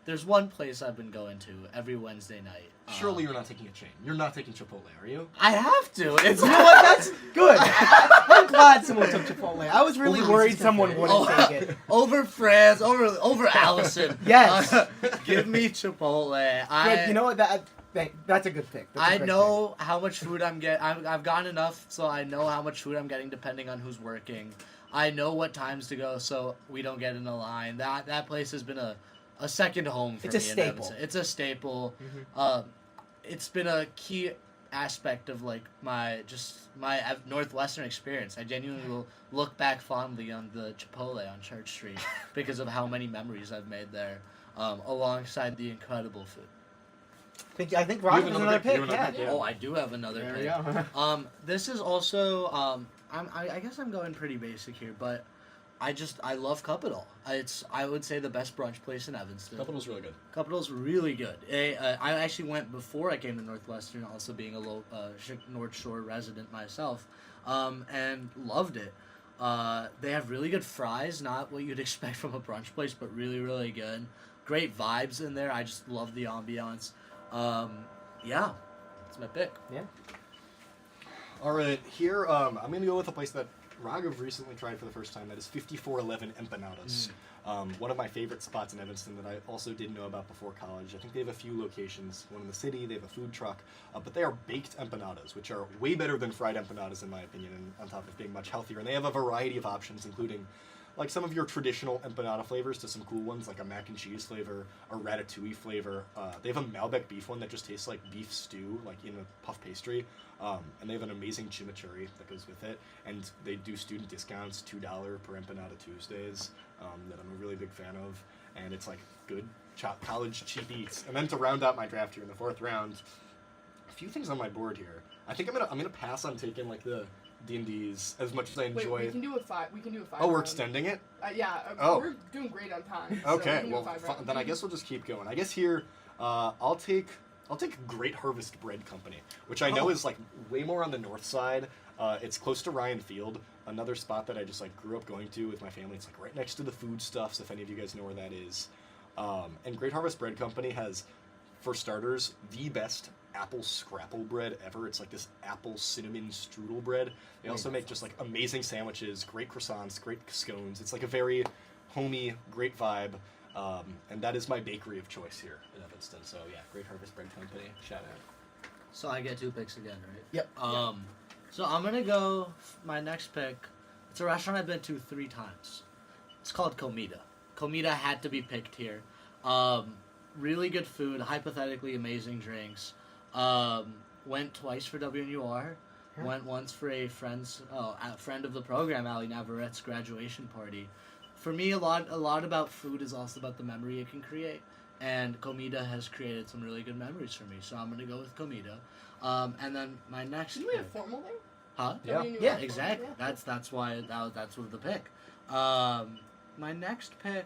Speaker 2: There's one place I've been going to every Wednesday night.
Speaker 1: Surely you're not taking a chain. You're not taking Chipotle, are you?
Speaker 2: I have to. It's
Speaker 3: You know what? That's good. I'm glad someone took Chipotle. I was really worried someone wouldn't take it.
Speaker 2: over Franz, over Allison.
Speaker 3: Yes.
Speaker 2: Give me Chipotle.
Speaker 3: Good. You know what? That's a good pick. That's a
Speaker 2: I
Speaker 3: great
Speaker 2: know how much food I'm getting. I've gotten enough, so I know how much food I'm getting depending on who's working. I know what times to go, so we don't get in a line. That place has been a second home for me.
Speaker 3: It's a staple.
Speaker 2: In Evanston. It's a staple.
Speaker 3: Mhm.
Speaker 2: It's been a key aspect of like my Northwestern experience. I genuinely will look back fondly on the Chipotle on Church Street because of how many memories I've made there, alongside the incredible food.
Speaker 3: I think Roger has another pick.
Speaker 1: You have another pick,
Speaker 3: Yeah.
Speaker 1: yeah.
Speaker 2: Oh, I do have another
Speaker 3: There
Speaker 2: pick.
Speaker 3: we go.
Speaker 2: This is also I guess I'm going pretty basic here, but I love Capital. I would say the best brunch place in Evanston.
Speaker 1: Capital's really good.
Speaker 2: Capital's really good. I actually went before I came to Northwestern, also being a North Shore resident myself, and loved it. They have really good fries, not what you'd expect from a brunch place, but really, really good. Great vibes in there. I just love the ambiance. Yeah, that's my pick.
Speaker 3: Yeah.
Speaker 1: All right, here I'm going to go with a place that Raghav recently tried for the first time. That is 5411 Empanadas. One of my favorite spots in Evanston that I also didn't know about before college. I think they have a few locations. One in the city, they have a food truck, but they are baked empanadas, which are way better than fried empanadas in my opinion, and on top of being much healthier. And they have a variety of options, including like some of your traditional empanada flavors to some cool ones, like a mac and cheese flavor, a ratatouille flavor. They have a Malbec beef one that just tastes like beef stew, like in a puff pastry. And they have an amazing chimichurri that goes with it. And they do student discounts, $2 per empanada Tuesdays, that I'm a really big fan of. And it's like good college cheap eats. And then to round out my draft here in the fourth round, a few things on my board here. I think I'm gonna pass on taking like the D&Ds as much as I enjoy.
Speaker 4: Wait, we can do a five.
Speaker 1: Oh, we're
Speaker 4: round.
Speaker 1: extending it?
Speaker 4: Yeah.
Speaker 1: Oh.
Speaker 4: We're doing great on time. So we
Speaker 1: Okay,
Speaker 4: can do a
Speaker 1: well,
Speaker 4: five round.
Speaker 1: then I guess we'll just keep going. I guess here, I'll take Great Harvest Bread Company, which I know is like way more on the north side. It's close to Ryan Field, another spot that I just like grew up going to with my family. It's like right next to the Foodstuffs, if any of you guys know where that is. And Great Harvest Bread Company has, for starters, the best apple scrapple bread ever. It's like this apple cinnamon strudel bread. They also make just like amazing sandwiches, great croissants, great scones. It's like a very homey, great vibe. And that is my bakery of choice here in Evanston. So yeah, Great Harvest Bread Company, shout out.
Speaker 2: So I get 2 picks again, right?
Speaker 3: Yep.
Speaker 2: So I'm gonna go. My next pick. It's a restaurant I've been to 3 times. It's called Comida. Comida had to be picked here. Really good food, hypothetically amazing drinks. Went twice for WNUR.
Speaker 3: Yeah.
Speaker 2: Went once for a friend of the program, Ali Navarrette's graduation party. For me, a lot about food is also about the memory it can create, and Comida has created some really good memories for me. So I'm gonna go with Comida. And then my next.
Speaker 4: Didn't we have
Speaker 2: pick-
Speaker 4: formal there?
Speaker 2: Huh?
Speaker 1: Yeah.
Speaker 4: WNUR
Speaker 2: Yeah,
Speaker 4: formal,
Speaker 2: exactly.
Speaker 4: yeah.
Speaker 2: That's why that's what the pick. My next pick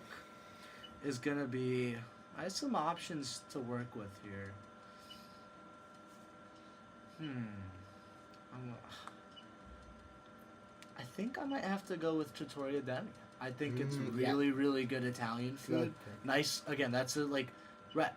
Speaker 2: is gonna be. I have some options to work with here. I think I might have to go with Trattoria Demi. I think it's really, really good Italian food.
Speaker 3: Good pick.
Speaker 2: Nice. Again, that's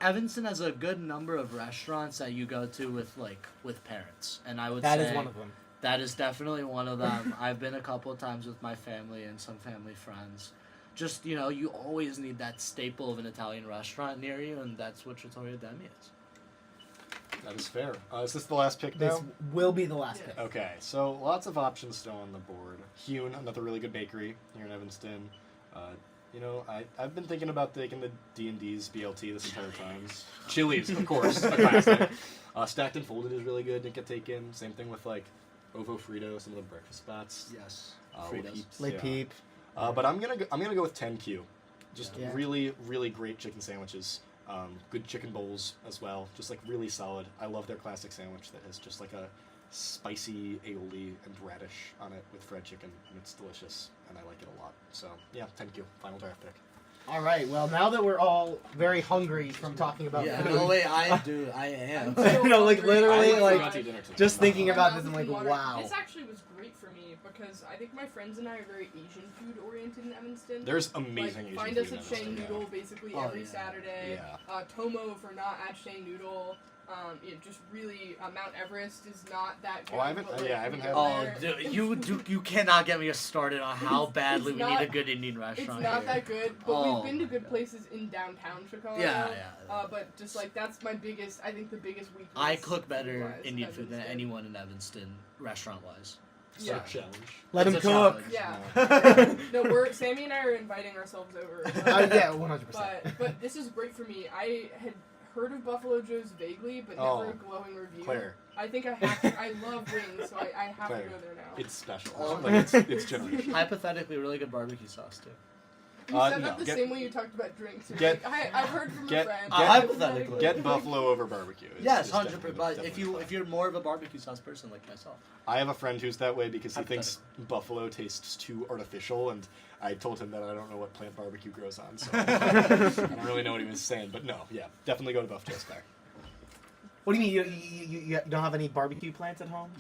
Speaker 2: Evanston has a good number of restaurants that you go to with parents, and I would say
Speaker 3: That is one of them.
Speaker 2: that is definitely one of them. I've been a couple of times with my family and some family friends. Just, you always need that staple of an Italian restaurant near you, and that's what Trattoria Demi is.
Speaker 1: That is fair. Is this the last pick
Speaker 3: This
Speaker 1: now?
Speaker 3: will be the last pick.
Speaker 1: Okay, so lots of options still on the board. Hune, another really good bakery here in Evanston. I've been thinking about taking the D&D's BLT this entire time. Chili's, of course, a classic. Stacked and Folded is really good. Didn't get taken. Same thing with like Ovo Frito, some of the breakfast spots.
Speaker 2: Yes.
Speaker 1: With
Speaker 2: Fritos.
Speaker 1: Heaps,
Speaker 3: Le
Speaker 1: yeah.
Speaker 3: Peep.
Speaker 1: But I'm gonna go with 10Q. Just
Speaker 3: Yeah.
Speaker 1: really, really great chicken sandwiches. Good chicken bowls as well. Just like really solid. I love their classic sandwich that has just like a spicy aioli and radish on it with fried chicken, and it's delicious, and I like it a lot. So yeah, 10Q, final draft pick.
Speaker 3: All right. Well, now that we're all very hungry from talking about
Speaker 2: Yeah,
Speaker 3: food,
Speaker 2: no way, I am.
Speaker 3: You know, like, literally,
Speaker 1: I
Speaker 3: like,
Speaker 1: forgot to eat dinner tonight.
Speaker 3: just thinking about this, I'm
Speaker 4: Mountains
Speaker 3: like,
Speaker 4: and water.
Speaker 3: wow.
Speaker 4: This actually was great for me because I think my friends and I are very Asian food oriented in Evanston.
Speaker 1: There's amazing Asian
Speaker 4: Find
Speaker 1: food
Speaker 4: us
Speaker 1: in
Speaker 4: at Shang
Speaker 1: Evanston,
Speaker 4: Noodle
Speaker 1: yeah.
Speaker 4: basically
Speaker 2: Oh,
Speaker 4: every
Speaker 2: yeah.
Speaker 4: Saturday.
Speaker 1: Yeah.
Speaker 4: Tomo if we're not at Shang Noodle. Just really, Mount Everest is not that good.
Speaker 1: Oh, I haven't-
Speaker 4: but,
Speaker 1: yeah, I haven't
Speaker 4: we
Speaker 1: had
Speaker 4: go
Speaker 2: Oh,
Speaker 4: there.
Speaker 2: dude, you cannot get me started on how badly
Speaker 4: it's
Speaker 2: we
Speaker 4: not-
Speaker 2: need a good Indian
Speaker 4: It's
Speaker 2: restaurant
Speaker 4: not
Speaker 2: here.
Speaker 4: that good, but
Speaker 2: Oh,
Speaker 4: we've been to
Speaker 2: my
Speaker 4: good
Speaker 2: God.
Speaker 4: places in downtown Chicago.
Speaker 2: Yeah.
Speaker 4: But just like that's my biggest, I think the biggest weakness.
Speaker 2: I cook better
Speaker 4: food-wise,
Speaker 2: Indian food than
Speaker 4: Evanston.
Speaker 2: anyone in Evanston, restaurant-wise.
Speaker 1: It's
Speaker 4: Yeah.
Speaker 1: a challenge.
Speaker 3: Let
Speaker 2: It's
Speaker 3: him
Speaker 2: a
Speaker 3: cook.
Speaker 2: challenge.
Speaker 4: Yeah. No, Sammy and I are inviting ourselves over.
Speaker 3: Yeah, 100%.
Speaker 4: But this is great for me. I had heard of Buffalo Joe's vaguely, but
Speaker 1: Oh,
Speaker 4: never a glowing review.
Speaker 1: Claire,
Speaker 4: I think I have to. I love wings, so I have
Speaker 1: Claire,
Speaker 4: to go there now.
Speaker 1: it's special.
Speaker 2: Oh.
Speaker 1: Like, it's generational.
Speaker 2: Hypothetically, really good barbecue sauce too.
Speaker 4: You said
Speaker 1: no,
Speaker 4: that the
Speaker 1: get-
Speaker 4: same way you talked about drinks. You're
Speaker 1: get-
Speaker 4: like, I've heard from
Speaker 1: get-
Speaker 4: a friend.
Speaker 1: get-
Speaker 2: Hypothetically.
Speaker 1: Get buffalo over barbecue. It's-
Speaker 2: Yes,
Speaker 1: it's
Speaker 2: 100%.
Speaker 1: definitely-
Speaker 2: But
Speaker 1: definitely
Speaker 2: if you're more of a barbecue sauce person like myself,
Speaker 1: I have a friend who's that way because he thinks buffalo tastes too artificial, and I told him that I don't know what plant barbecue grows on, so I don't really know what he was saying. But no, yeah, definitely go to Buff Joe's Claire.
Speaker 3: What do you mean you don't have any barbecue plants at home?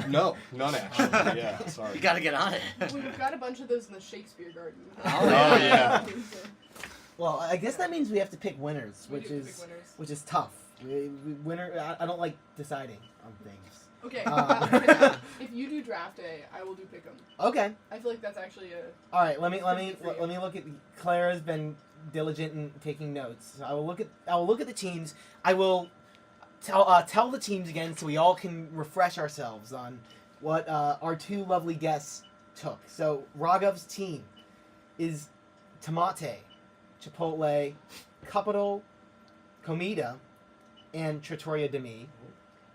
Speaker 1: No, none actually. Yeah, sorry.
Speaker 2: you gotta get on it.
Speaker 4: We've got a bunch of those in the Shakespeare Garden.
Speaker 2: Oh,
Speaker 1: yeah.
Speaker 3: Well, I guess that means we have to pick winners,
Speaker 4: We
Speaker 3: which
Speaker 4: do pick
Speaker 3: is
Speaker 4: winners.
Speaker 3: which is tough. I don't like deciding on things.
Speaker 4: Okay,
Speaker 3: Uh,
Speaker 4: if you do draft day, I will do pick 'em.
Speaker 3: Okay.
Speaker 4: I feel like that's actually a.
Speaker 3: All right. Let me
Speaker 4: Pretty good for you.
Speaker 3: look at. Claire has been diligent in taking notes. So I will look at the teams. I will tell the teams again so we all can refresh ourselves on what our two lovely guests took. So Raghav's team is Tomate, Chipotle, Capital, Comida, and Trattoria Demi.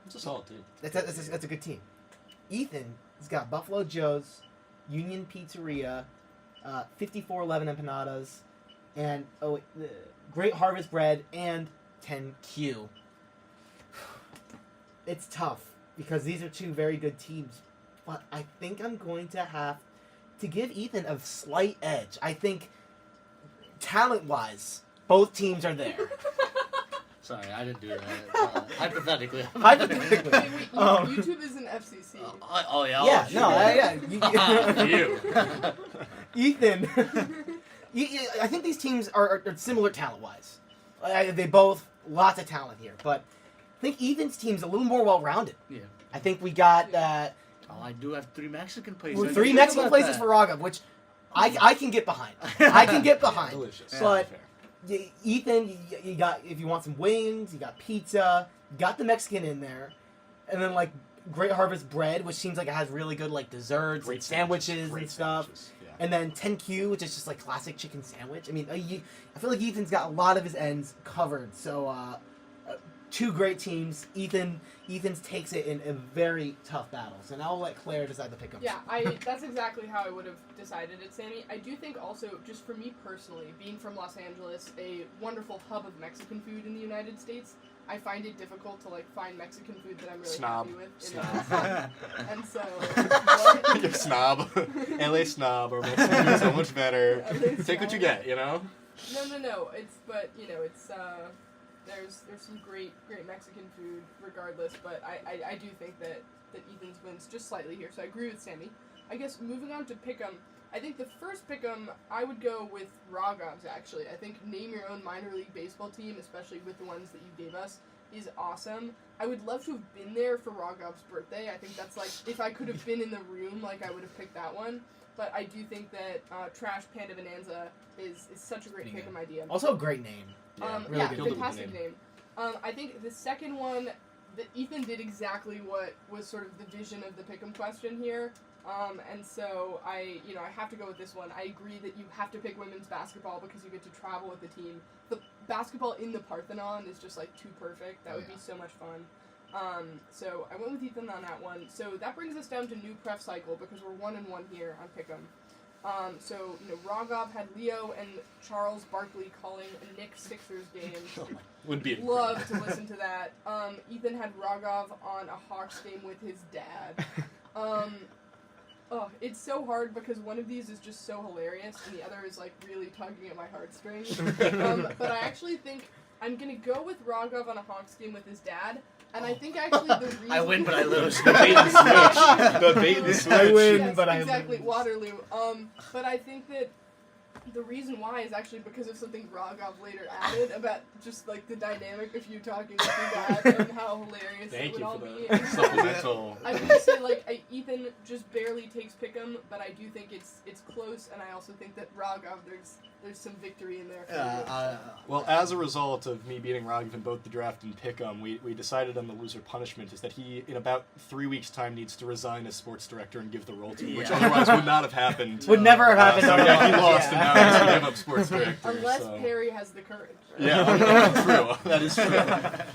Speaker 1: It's a solid team.
Speaker 3: That's a good team. Ethan has got Buffalo Joe's, Union Pizzeria, 5411 Empanadas, and Great Harvest Bread, and 10Q. It's tough because these are two very good teams, but I think I'm going to have to give Ethan a slight edge. I think talent-wise, both teams are there.
Speaker 2: Sorry, I didn't do that. Hypothetically.
Speaker 3: Hypothetically.
Speaker 4: Wait, YouTube is an FCC.
Speaker 2: Oh yeah.
Speaker 3: Yeah,
Speaker 2: oh,
Speaker 3: no,
Speaker 2: shit.
Speaker 3: yeah.
Speaker 2: You.
Speaker 3: Ethan, I think these teams are similar talent-wise. They both lots of talent here, but I think Ethan's team's a little more well-rounded.
Speaker 2: Yeah.
Speaker 3: I think we got
Speaker 2: Oh, I do have 3 Mexican places. I
Speaker 3: three
Speaker 2: didn't
Speaker 3: Mexican
Speaker 2: think
Speaker 3: places
Speaker 2: about
Speaker 3: for Raghav, which I can get behind. I can get behind.
Speaker 1: Delicious.
Speaker 3: But
Speaker 1: Fair.
Speaker 3: Ethan, you got, if you want some wings, you got pizza, you got the Mexican in there, and then like Great Harvest Bread, which seems like it has really good like desserts
Speaker 1: Great
Speaker 3: and sandwiches
Speaker 1: Great
Speaker 3: and stuff.
Speaker 1: sandwiches, yeah.
Speaker 3: And then 10Q, which is just like classic chicken sandwich. I mean, I feel like Ethan's got a lot of his ends covered. So, two great teams. Ethan's takes it in a very tough battle. So now I'll let Claire decide to pick up.
Speaker 4: Yeah, that's exactly how I would have decided it, Sammy. I do think also, just for me personally, being from Los Angeles, a wonderful hub of Mexican food in the United States, I find it difficult to like find Mexican food that I'm really
Speaker 1: Snob.
Speaker 4: happy with.
Speaker 1: Snob.
Speaker 4: And so, what?
Speaker 1: You're snob. LA snob or Mexican food so much better.
Speaker 4: LA
Speaker 1: Take what you
Speaker 4: snob.
Speaker 1: get, you know?
Speaker 4: No. It's there's some great Mexican food regardless, but I do think that Ethan's wins just slightly here. So I agree with Sammy. I guess moving on to Pick'em, I think the first Pick'em I would go with Raghav's actually. I think name your own minor league baseball team, especially with the ones that you gave us, is awesome. I would love to have been there for Raghav's birthday. I think that's like, if I could have been in the room, like I would have picked that one. But I do think that Trash Panda Bonanza is such a great Pick'em idea.
Speaker 3: Also a great name.
Speaker 1: really
Speaker 3: good.
Speaker 1: Killed it with the
Speaker 4: Fantastic name. I think the second one, that Ethan did exactly what was sort of the vision of the Pick'em question here. And so I have to go with this one. I agree that you have to pick women's basketball because you get to travel with the team. The basketball in the Parthenon is just like too perfect. That would be so much fun. So I went with Ethan on that one. So that brings us down to new pref cycle because we're 1-1 here on Pick'em. So Raghav had Leo and Charles Barkley calling a Knicks Sixers game.
Speaker 1: Would be
Speaker 4: Love to listen to that. Ethan had Raghav on a Hawks game with his dad. It's so hard because one of these is just so hilarious and the other is like really tugging at my heartstrings. But I actually think I'm gonna go with Raghav on a Hawks game with his dad. And I think actually the reason
Speaker 2: I win, but I lose.
Speaker 1: The bait and switch. The bait and switch.
Speaker 3: I win,
Speaker 4: Yes,
Speaker 3: but I
Speaker 4: exactly
Speaker 3: lose.
Speaker 4: Waterloo. But I think that the reason why is actually because of something Rogov later added about just like the dynamic of you talking with your dad and how hilarious it
Speaker 1: Thank
Speaker 4: would
Speaker 1: you
Speaker 4: all
Speaker 1: for
Speaker 4: be.
Speaker 1: the supplemental.
Speaker 4: I would say Ethan just barely takes Pick'em, but I do think it's close, and I also think that Rogov there's some victory in there. For you.
Speaker 1: Well, as a result of me beating Raghav in both the draft and Pick'em, we decided on the loser punishment is that he, in about 3 weeks' time, needs to resign as sports director and give the role to me, which otherwise would not have happened.
Speaker 3: Would never have happened.
Speaker 1: So yeah, he lost,
Speaker 3: Yeah.
Speaker 1: and now he has to give up sports director.
Speaker 4: Unless
Speaker 1: so.
Speaker 4: Perry has the courage. Right?
Speaker 1: Yeah, true. That is true.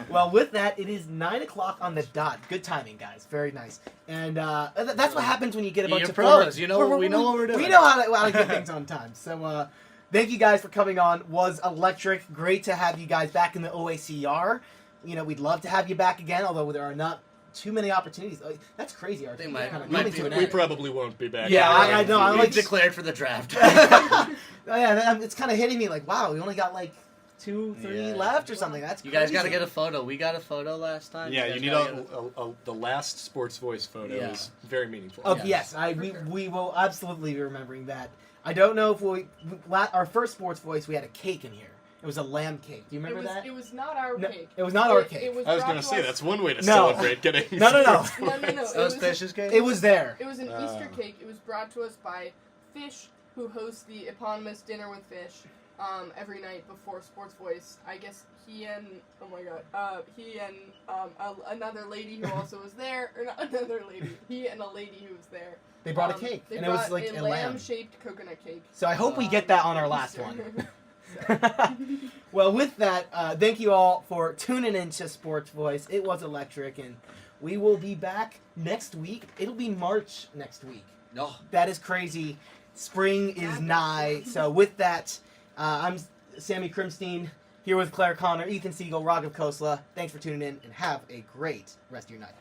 Speaker 3: Well, with that, it is 9 o'clock on the dot. Good timing, guys. Very nice. And that's what happens when you get a bunch
Speaker 2: You're
Speaker 3: of
Speaker 2: pros. You know, we know what we're doing.
Speaker 3: We know how to get things on time. So, thank you guys for coming on. Was electric. Great to have you guys back in the OACR. You know, we'd love to have you back again, although there are not too many opportunities. That's crazy, Archie.
Speaker 2: They might-
Speaker 3: Kind of
Speaker 2: might
Speaker 3: coming
Speaker 2: be-
Speaker 3: to an
Speaker 1: We
Speaker 3: end.
Speaker 1: probably won't be back.
Speaker 3: Yeah, I know. I'm
Speaker 2: We
Speaker 3: like
Speaker 2: declared for the draft.
Speaker 3: Oh, yeah, it's kind of hitting me like, wow, we only got like 2, 3
Speaker 2: Yeah.
Speaker 3: left or something. That's
Speaker 2: You guys got to
Speaker 3: crazy.
Speaker 2: get a photo. We got a photo last time.
Speaker 1: Yeah,
Speaker 2: guys
Speaker 1: you need
Speaker 2: gotta get
Speaker 1: the last Sports Voice photo
Speaker 2: Yeah.
Speaker 1: is very meaningful.
Speaker 3: Oh,
Speaker 2: Yes.
Speaker 3: yes,
Speaker 4: For sure.
Speaker 3: we will absolutely be remembering that. I don't know if our first Sports Voice, we had a cake in here. It was a lamb cake. Do you remember that?
Speaker 4: It was not our
Speaker 3: No,
Speaker 4: cake.
Speaker 3: it was not our cake.
Speaker 4: It was
Speaker 1: I was
Speaker 4: brought
Speaker 1: going to
Speaker 4: to
Speaker 1: say,
Speaker 4: us-
Speaker 1: that's one way to
Speaker 3: No.
Speaker 1: celebrate getting
Speaker 3: No.
Speaker 1: Sports
Speaker 4: No, no, no.
Speaker 1: Voice.
Speaker 4: It
Speaker 2: Those
Speaker 4: was,
Speaker 2: fishes cake.
Speaker 3: It was there.
Speaker 4: it was an Easter cake. It was brought to us by Fish, who hosts the eponymous Dinner with Fish every night before Sports Voice. I guess he and another lady who also was there, or not another lady. He and a lady who was there.
Speaker 3: They brought a cake,
Speaker 4: They
Speaker 3: and it was
Speaker 4: brought
Speaker 3: like
Speaker 4: a
Speaker 3: a lamb.
Speaker 4: lamb-shaped coconut cake.
Speaker 3: So I hope we get that on our
Speaker 4: for
Speaker 3: last
Speaker 4: Easter.
Speaker 3: one.
Speaker 4: So,
Speaker 3: Well, with that, thank you all for tuning into Sports Voice. It was electric, and we will be back next week. It'll be March next week.
Speaker 2: No.
Speaker 3: That is crazy. Spring is nigh. So with that, I'm Sammy Krimstein here with Claire Connor, Ethan Siegel, Raghav Khosla. Thanks for tuning in, and have a great rest of your night.